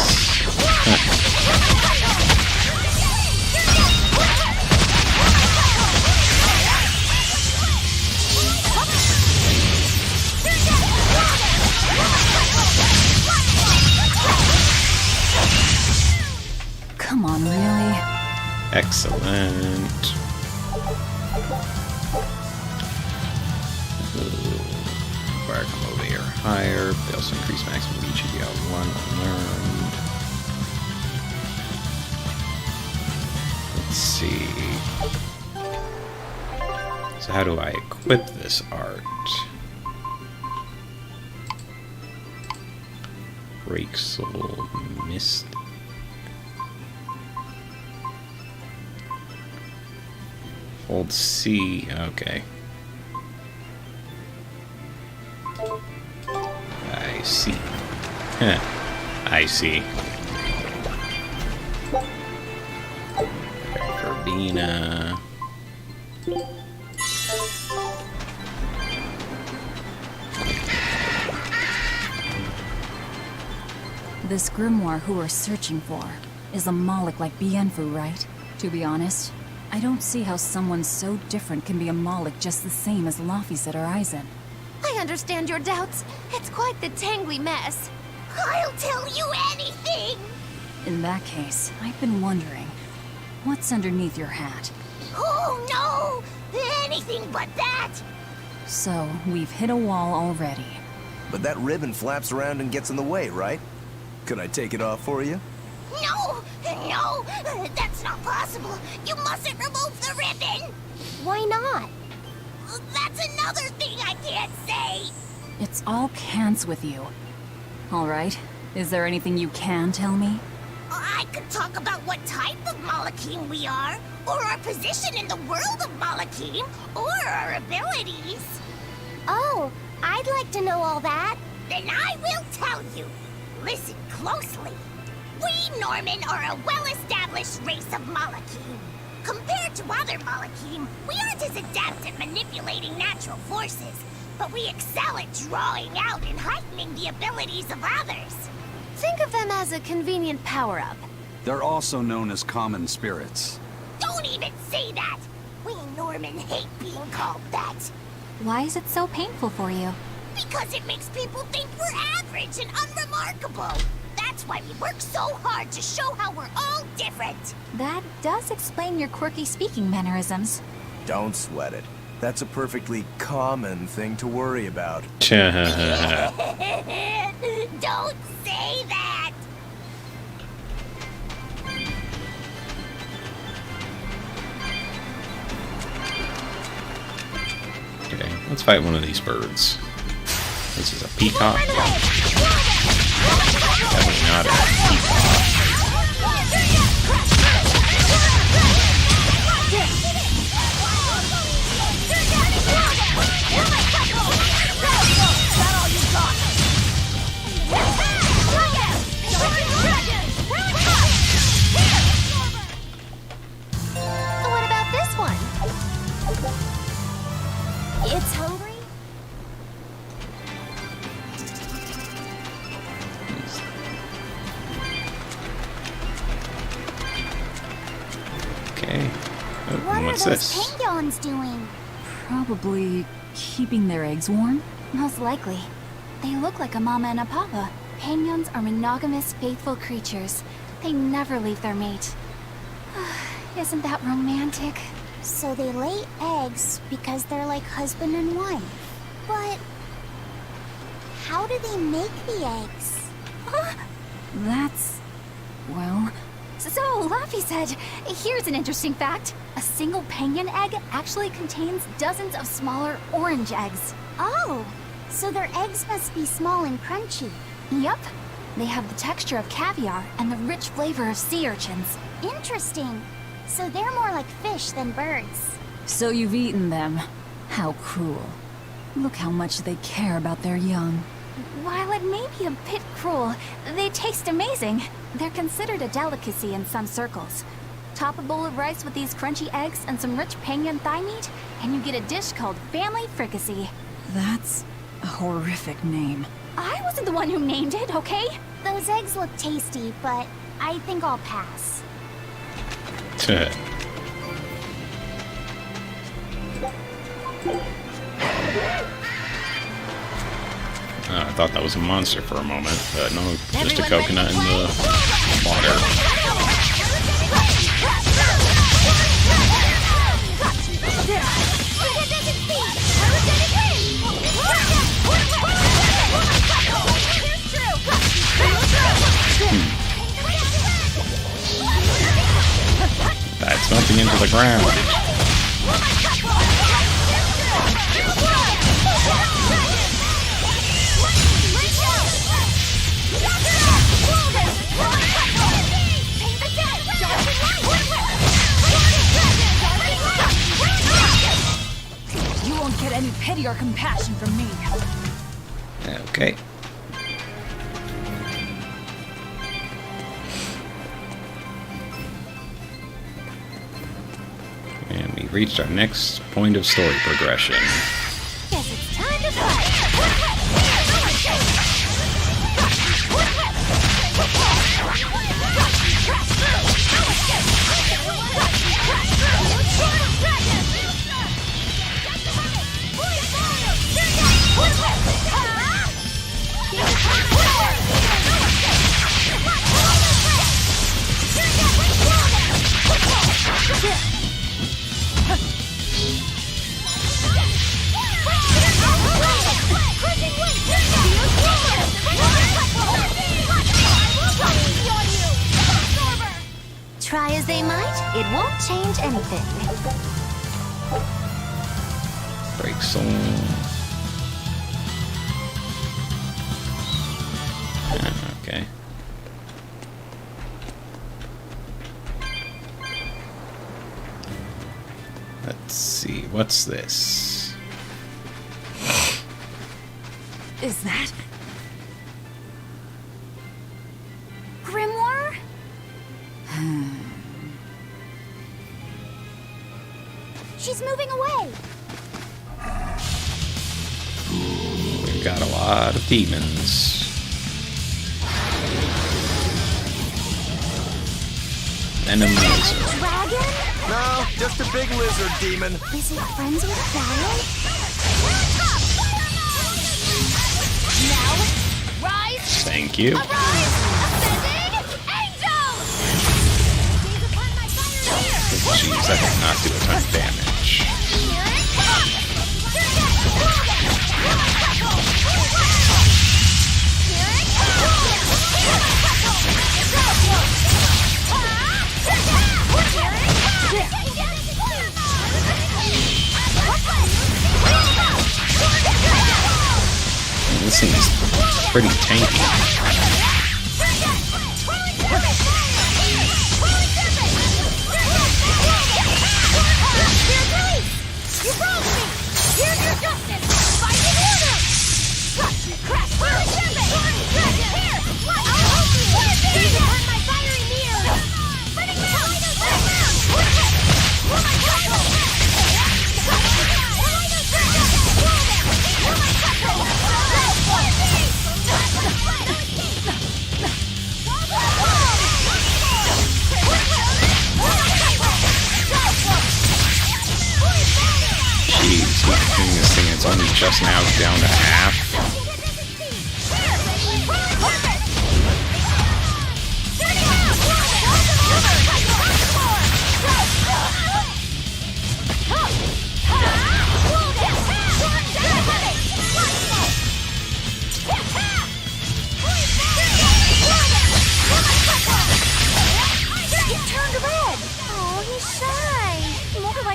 Come on, really? Excellent. Fire come over here higher. They also increase maximum HP out 1 unlearned. Let's see. So how do I equip this art? Break Soul Mist. Hold C. Okay. I see. I see. Verbena. This grimoire who we're searching for is a Moloch like Bienfu, right? To be honest, I don't see how someone so different can be a Moloch just the same as Laphicet or Eizen. I understand your doubts. It's quite the tangly mess. I'll tell you anything! In that case, I've been wondering, what's underneath your hat? Oh no! Anything but that! So, we've hit a wall already. But that ribbon flaps around and gets in the way, right? Could I take it off for you? No! No! That's not possible! You mustn't remove the ribbon! Why not? That's another thing I can't say! It's all cans with you. Alright, is there anything you can tell me? I could talk about what type of Malachim we are, or our position in the world of Malachim, or our abilities. Oh, I'd like to know all that. Then I will tell you. Listen closely. We Norman are a well-established race of Malachim. Compared to other Malachim, we aren't as adept at manipulating natural forces, but we excel at drawing out and heightening the abilities of others. Think of them as a convenient power-up. They're also known as common spirits. Don't even say that! We Norman hate being called that. Why is it so painful for you? Because it makes people think we're average and unremarkable. That's why we work so hard to show how we're all different. That does explain your quirky speaking mannerisms. Don't sweat it. That's a perfectly common thing to worry about. Don't say that! Okay, let's fight one of these birds. This is a peacock. Definitely not a peacock. Okay. Oh, What and are what's those this? penguins doing? Probably keeping their eggs warm. Most likely. They look like a mama and a papa. Penguins are monogamous, faithful creatures. They never leave their mate. Isn't that romantic? So they lay eggs because they're like husband and wife. But how do they make the eggs? That's... well... So, Laffy said, here's an interesting fact. A single penguin egg actually contains dozens of smaller orange eggs. Oh, so their eggs must be small and crunchy. Yep. They have the texture of caviar and the rich flavor of sea urchins. Interesting. So they're more like fish than birds. So you've eaten them. How cruel. Look how much they care about their young. While it may be a bit cruel, they taste amazing. They're considered a delicacy in some circles. Top a bowl of rice with these crunchy eggs and some rich penguin thigh meat, and you get a dish called family fricassee. That's a horrific name. I wasn't the one who named it, okay? Those eggs look tasty, but I think I'll pass. I thought that was a monster for a moment, but no, just a coconut in the water. That's nothing into the ground. You won't get any pity or compassion from me. Okay. And we reached our next point of story progression. Guess it's time to fight. Try as they might, it won't change anything. Break soul. Okay. Let's see, what's this? Is that... Grimoire? She's moving away. We've got a lot of demons. Venom lizard. Dragon? No, just a big lizard demon. Is it friends with Brian? Now, rise, Thank you. arise, ascending, angels! Jeez, that did not do a ton of damage. This thing's pretty tanky. You broke me! Here's your justice! Fight in order! Crash! Here! I'll help you! These are my fiery mirror! Spinning It's only just now down to half.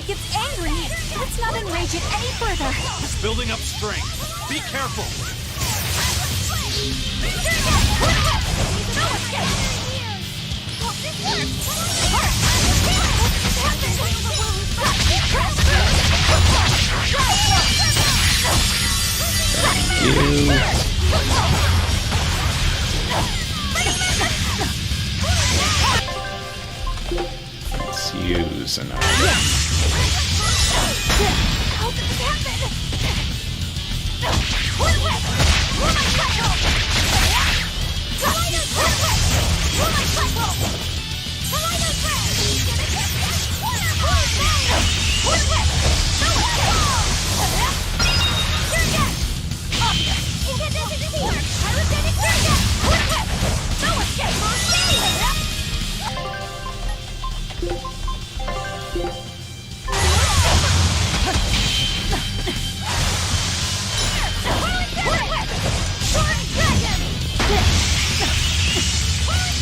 It's angry. Let's not enrage it any further. It's building up strength. Be careful. Let's use another. How did this happen?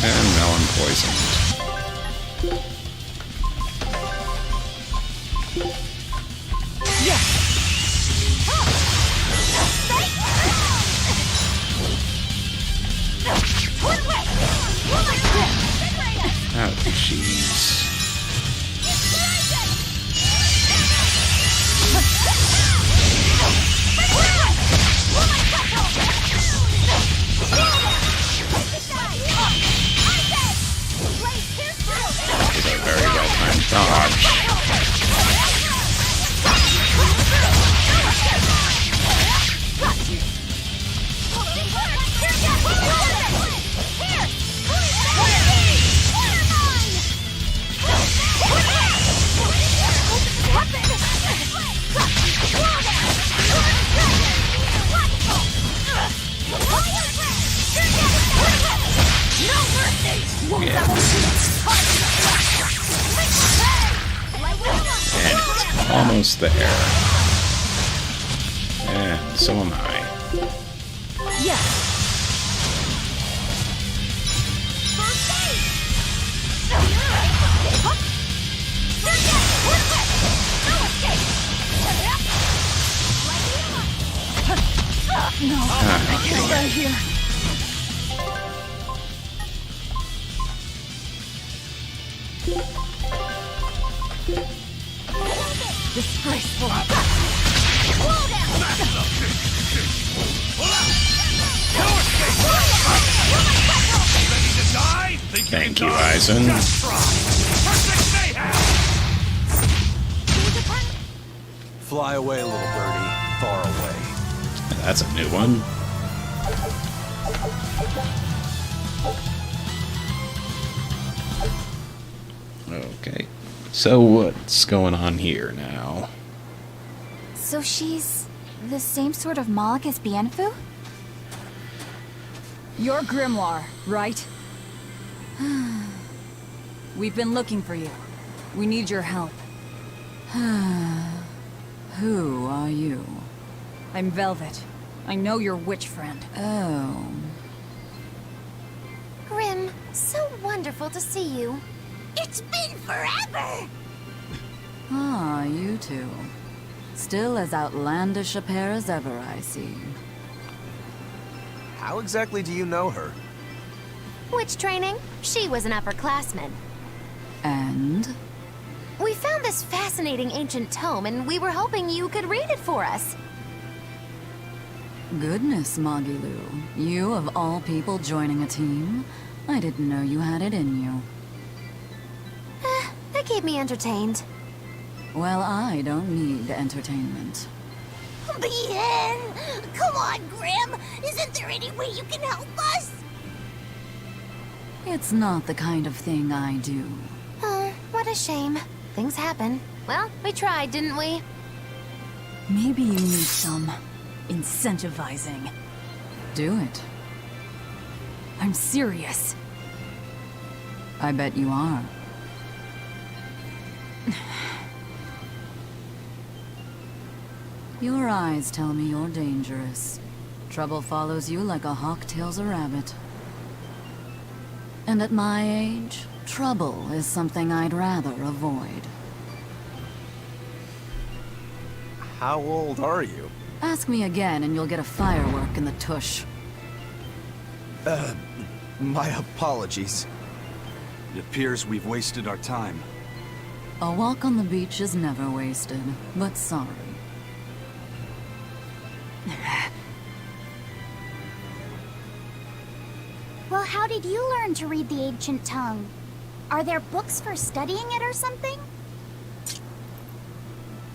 And now I'm poisoned. Oh, jeez. That was a very well-timed dodge. And it's almost there. And so am I. Get out of here. Disgraceful. Thank you, Eizen. Fly away, little birdie. Far away. That's a new one. Okay. So what's going on here now? So she's the same sort of Moloch as Bienfu? You're Grimoire, right? We've been looking for you. We need your help. Who are you? I'm Velvet. I know your witch friend. Oh. Grim, so wonderful to see you. It's been forever! Ah, you two. Still as outlandish a pair as ever, I see. How exactly do you know her? Witch training? She was an upperclassman. And? We found this fascinating ancient tome, and we were hoping you could read it for us. Goodness, Magilu. You, of all people, joining a team? I didn't know you had it in you. That keep me entertained. Well, I don't need entertainment. Bien! Come on, Grim! Isn't there any way you can help us? It's not the kind of thing I do. Oh, what a shame. Things happen. Well, we tried, didn't we? Maybe you need some incentivizing. Do it. I'm serious. I bet you are. Your eyes tell me you're dangerous. Trouble follows you like a hawk tails a rabbit. And at my age, trouble is something I'd rather avoid. How old are you? Ask me again and you'll get a firework in the tush. My apologies. It appears we've wasted our time. A walk on the beach is never wasted, but sorry. Well, how did you learn to read the ancient tongue? Are there books for studying it or something?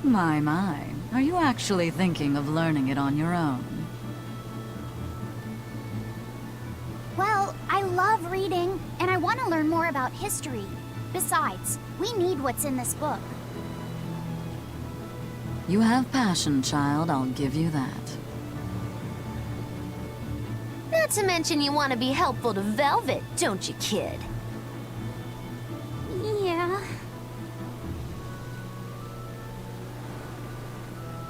My. Are you actually thinking of learning it on your own? Well, I love reading, and I want to learn more about history. Besides, we need what's in this book. You have passion, child, I'll give you that. Not to mention you want to be helpful to Velvet, don't you, kid? Yeah.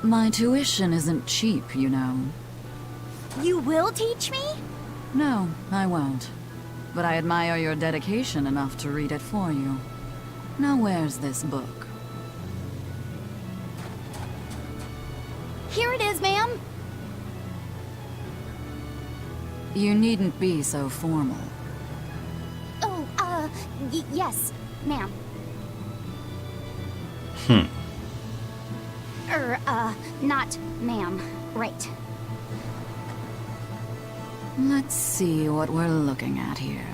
My tuition isn't cheap, you know. You will teach me? No, I won't. But I admire your dedication enough to read it for you. Now where's this book? Here it is, ma'am. You needn't be so formal. Oh, yes, ma'am. Not ma'am. Right. Let's see what we're looking at here.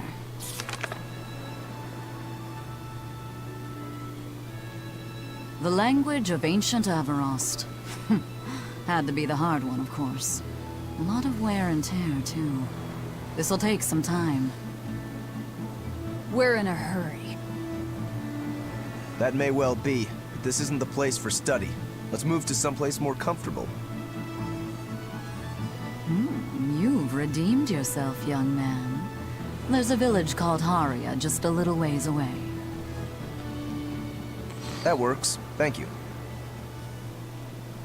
The language of ancient Avarost. Had to be the hard one, of course. A lot of wear and tear, too. This'll take some time. We're in a hurry. That may well be, but this isn't the place for study. Let's move to someplace more comfortable. You've redeemed yourself, young man. There's a village called Haria just a little ways away. That works. Thank you.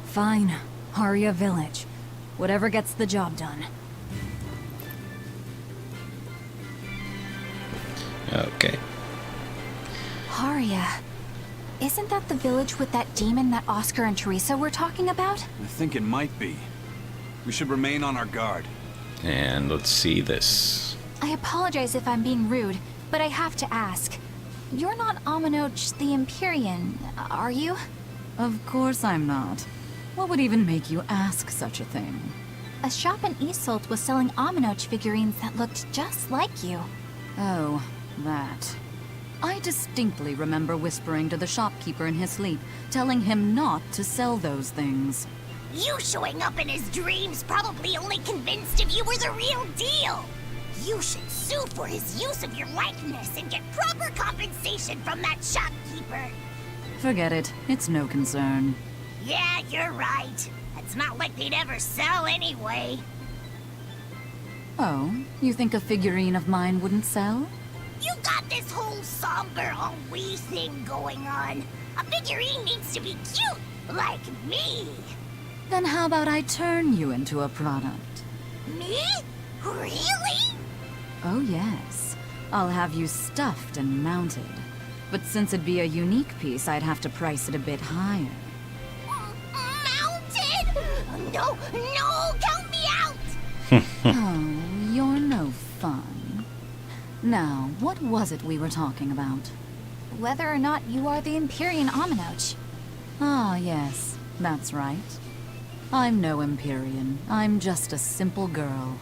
Fine. Haria Village. Whatever gets the job done. Okay. Haria. Isn't that the village with that demon that Oscar and Teresa were talking about? I think it might be. We should remain on our guard. And let's see this. I apologize if I'm being rude, but I have to ask. You're not Aminoch the Empyrean, are you? Of course I'm not. What would even make you ask such a thing? A shop in Isolt was selling Aminoch figurines that looked just like you. Oh, that. I distinctly remember whispering to the shopkeeper in his sleep, telling him not to sell those things. You showing up in his dreams probably only convinced him you were the real deal. You should sue for his use of your likeness and get proper compensation from that shopkeeper. Forget it. It's no concern. Yeah, you're right. It's not like they'd ever sell anyway. Oh, you think a figurine of mine wouldn't sell? You got this whole somber, ennui thing going on. A figurine needs to be cute, like me. Then how about I turn you into a product? Me? Really? Oh yes. I'll have you stuffed and mounted. But since it'd be a unique piece, I'd have to price it a bit higher. Mounted? No, count me out! Oh, you're no fun. Now, what was it we were talking about? Whether or not you are the Empyrean Aminoch. Ah, yes, that's right. I'm no Empyrean. I'm just a simple girl.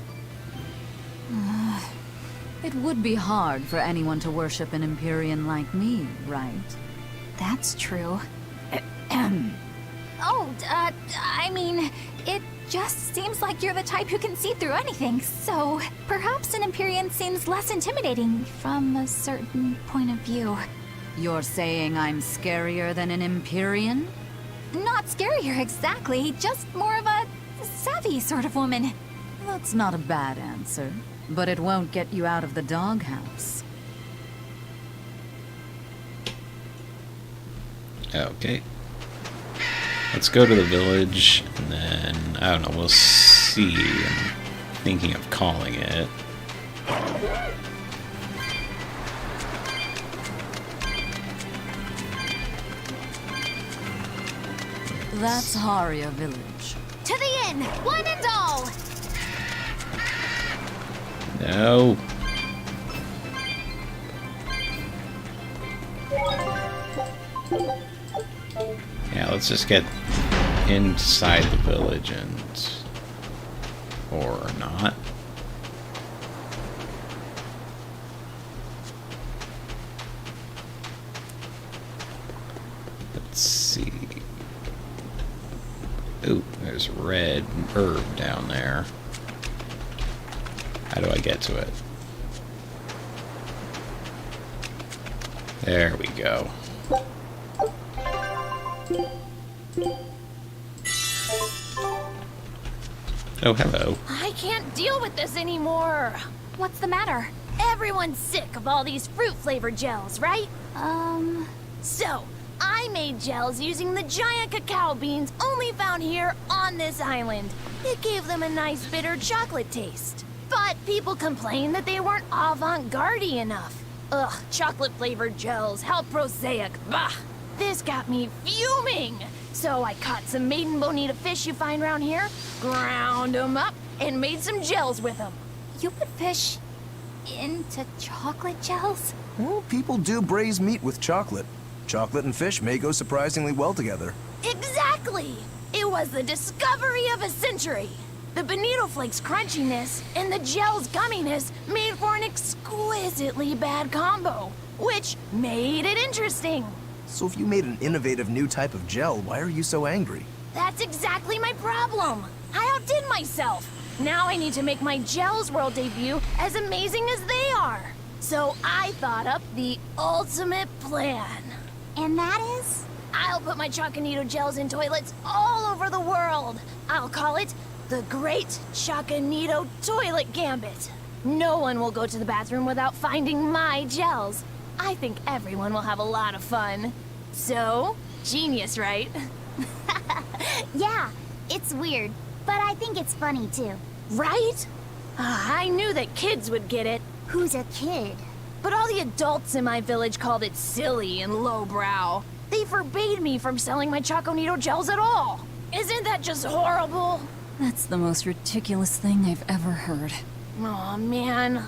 It would be hard for anyone to worship an Empyrean like me, right? That's true. I mean, it just seems like you're the type who can see through anything, so perhaps an Empyrean seems less intimidating from a certain point of view. You're saying I'm scarier than an Empyrean? Not scarier exactly, just more of a savvy sort of woman. That's not a bad answer, but it won't get you out of the doghouse. Okay. Let's go to the village, and then, I don't know, we'll see. I'm thinking of calling it. That's Haria Village. To the inn, one and all! No. Yeah, let's just get inside the village and... or not. Let's see. Ooh, there's red herb down there. How do I get to it? There we go. Oh, hello. I can't deal with this anymore. What's the matter? Everyone's sick of all these fruit-flavored gels, right? So, I made gels using the giant cacao beans only found here on this island. It gave them a nice bitter chocolate taste. But people complained that they weren't avant-garde enough. Ugh, chocolate-flavored gels, how prosaic, bah! This got me fuming! So I caught some maiden bonita fish you find around here, ground them up, and made some gels with them. You put fish into chocolate gels? Well, people do braise meat with chocolate. Chocolate and fish may go surprisingly well together. Exactly! It was the discovery of a century. The bonito flakes crunchiness and the gel's gumminess made for an exquisitely bad combo, which made it interesting. So if you made an innovative new type of gel, why are you so angry? That's exactly my problem. I outdid myself. Now I need to make my Gels World debut as amazing as they are. So I thought up the ultimate plan. And that is? I'll put my Choconito gels in toilets all over the world. I'll call it the Great Choconito Toilet Gambit. No one will go to the bathroom without finding my gels. I think everyone will have a lot of fun. So, genius, right? Yeah, it's weird, but I think it's funny too. Right? I knew that kids would get it. Who's a kid? But all the adults in my village called it silly and lowbrow. They forbade me from selling my Choconito gels at all. Isn't that just horrible? That's the most ridiculous thing I've ever heard. Aw, man.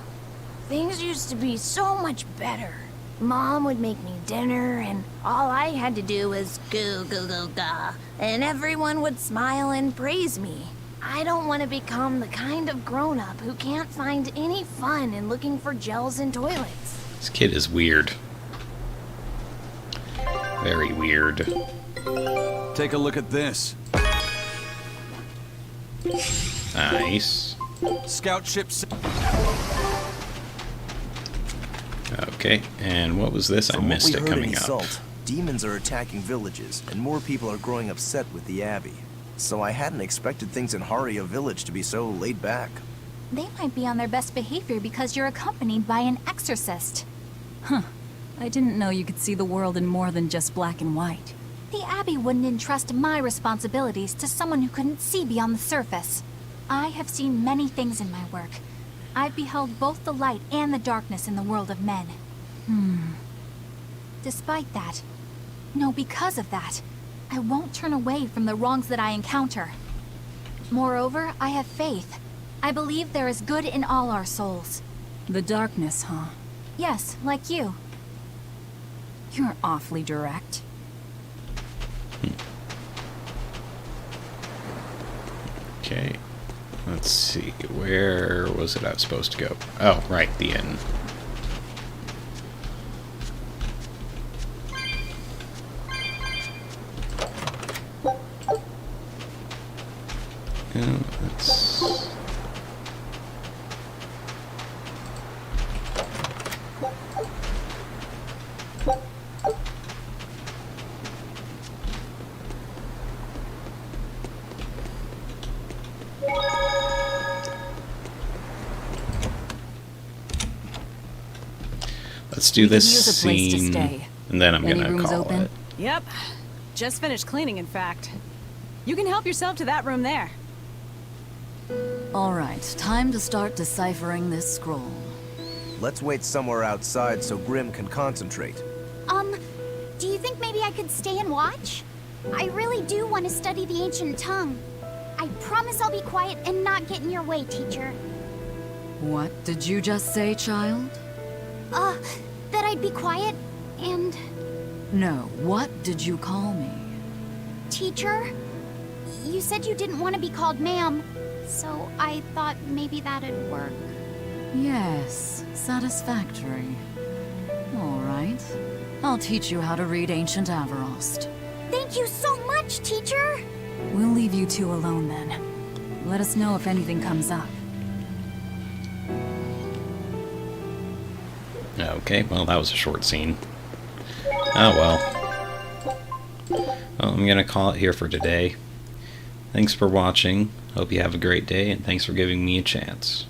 Things used to be so much better. Mom would make me dinner, and all I had to do was go, go, go, ga, and everyone would smile and praise me. I don't want to become the kind of grown-up who can't find any fun in looking for gels in toilets. This kid is weird. Very weird. Take a look at this. Nice. Scout ship. Okay, and what was this? I missed it coming up. Demons are attacking villages, and more people are growing upset with the Abbey. So I hadn't expected things in Haria Village to be so laid back. They might be on their best behavior because you're accompanied by an exorcist. Huh. I didn't know you could see the world in more than just black and white. The Abbey wouldn't entrust my responsibilities to someone who couldn't see beyond the surface. I have seen many things in my work. I've beheld both the light and the darkness in the world of men. Despite that, no, because of that, I won't turn away from the wrongs that I encounter. Moreover, I have faith. I believe there is good in all our souls. The darkness, huh? Yes, like you. You're awfully direct. Okay. Let's see. Where was it I was supposed to go? Oh, right, the inn. Let's... let's do We could this use a place to scene, stay. and then I'm Any gonna rooms call open? it. Yep. Just finished cleaning, in fact. You can help yourself to that room there. All right, time to start deciphering this scroll. Let's wait somewhere outside so Grim can concentrate. Do you think maybe I could stay and watch? I really do want to study the ancient tongue. I promise I'll be quiet and not get in your way, teacher. What did you just say, child? That I'd be quiet and... No, what did you call me? Teacher? You said you didn't want to be called ma'am, so I thought maybe that'd work. Yes, satisfactory. All right. I'll teach you how to read Ancient Avarost. Thank you so much, teacher! We'll leave you two alone then. Let us know if anything comes up. Okay, well, that was a short scene. Oh well. Well, I'm gonna call it here for today. Thanks for watching. Hope you have a great day, and thanks for giving me a chance.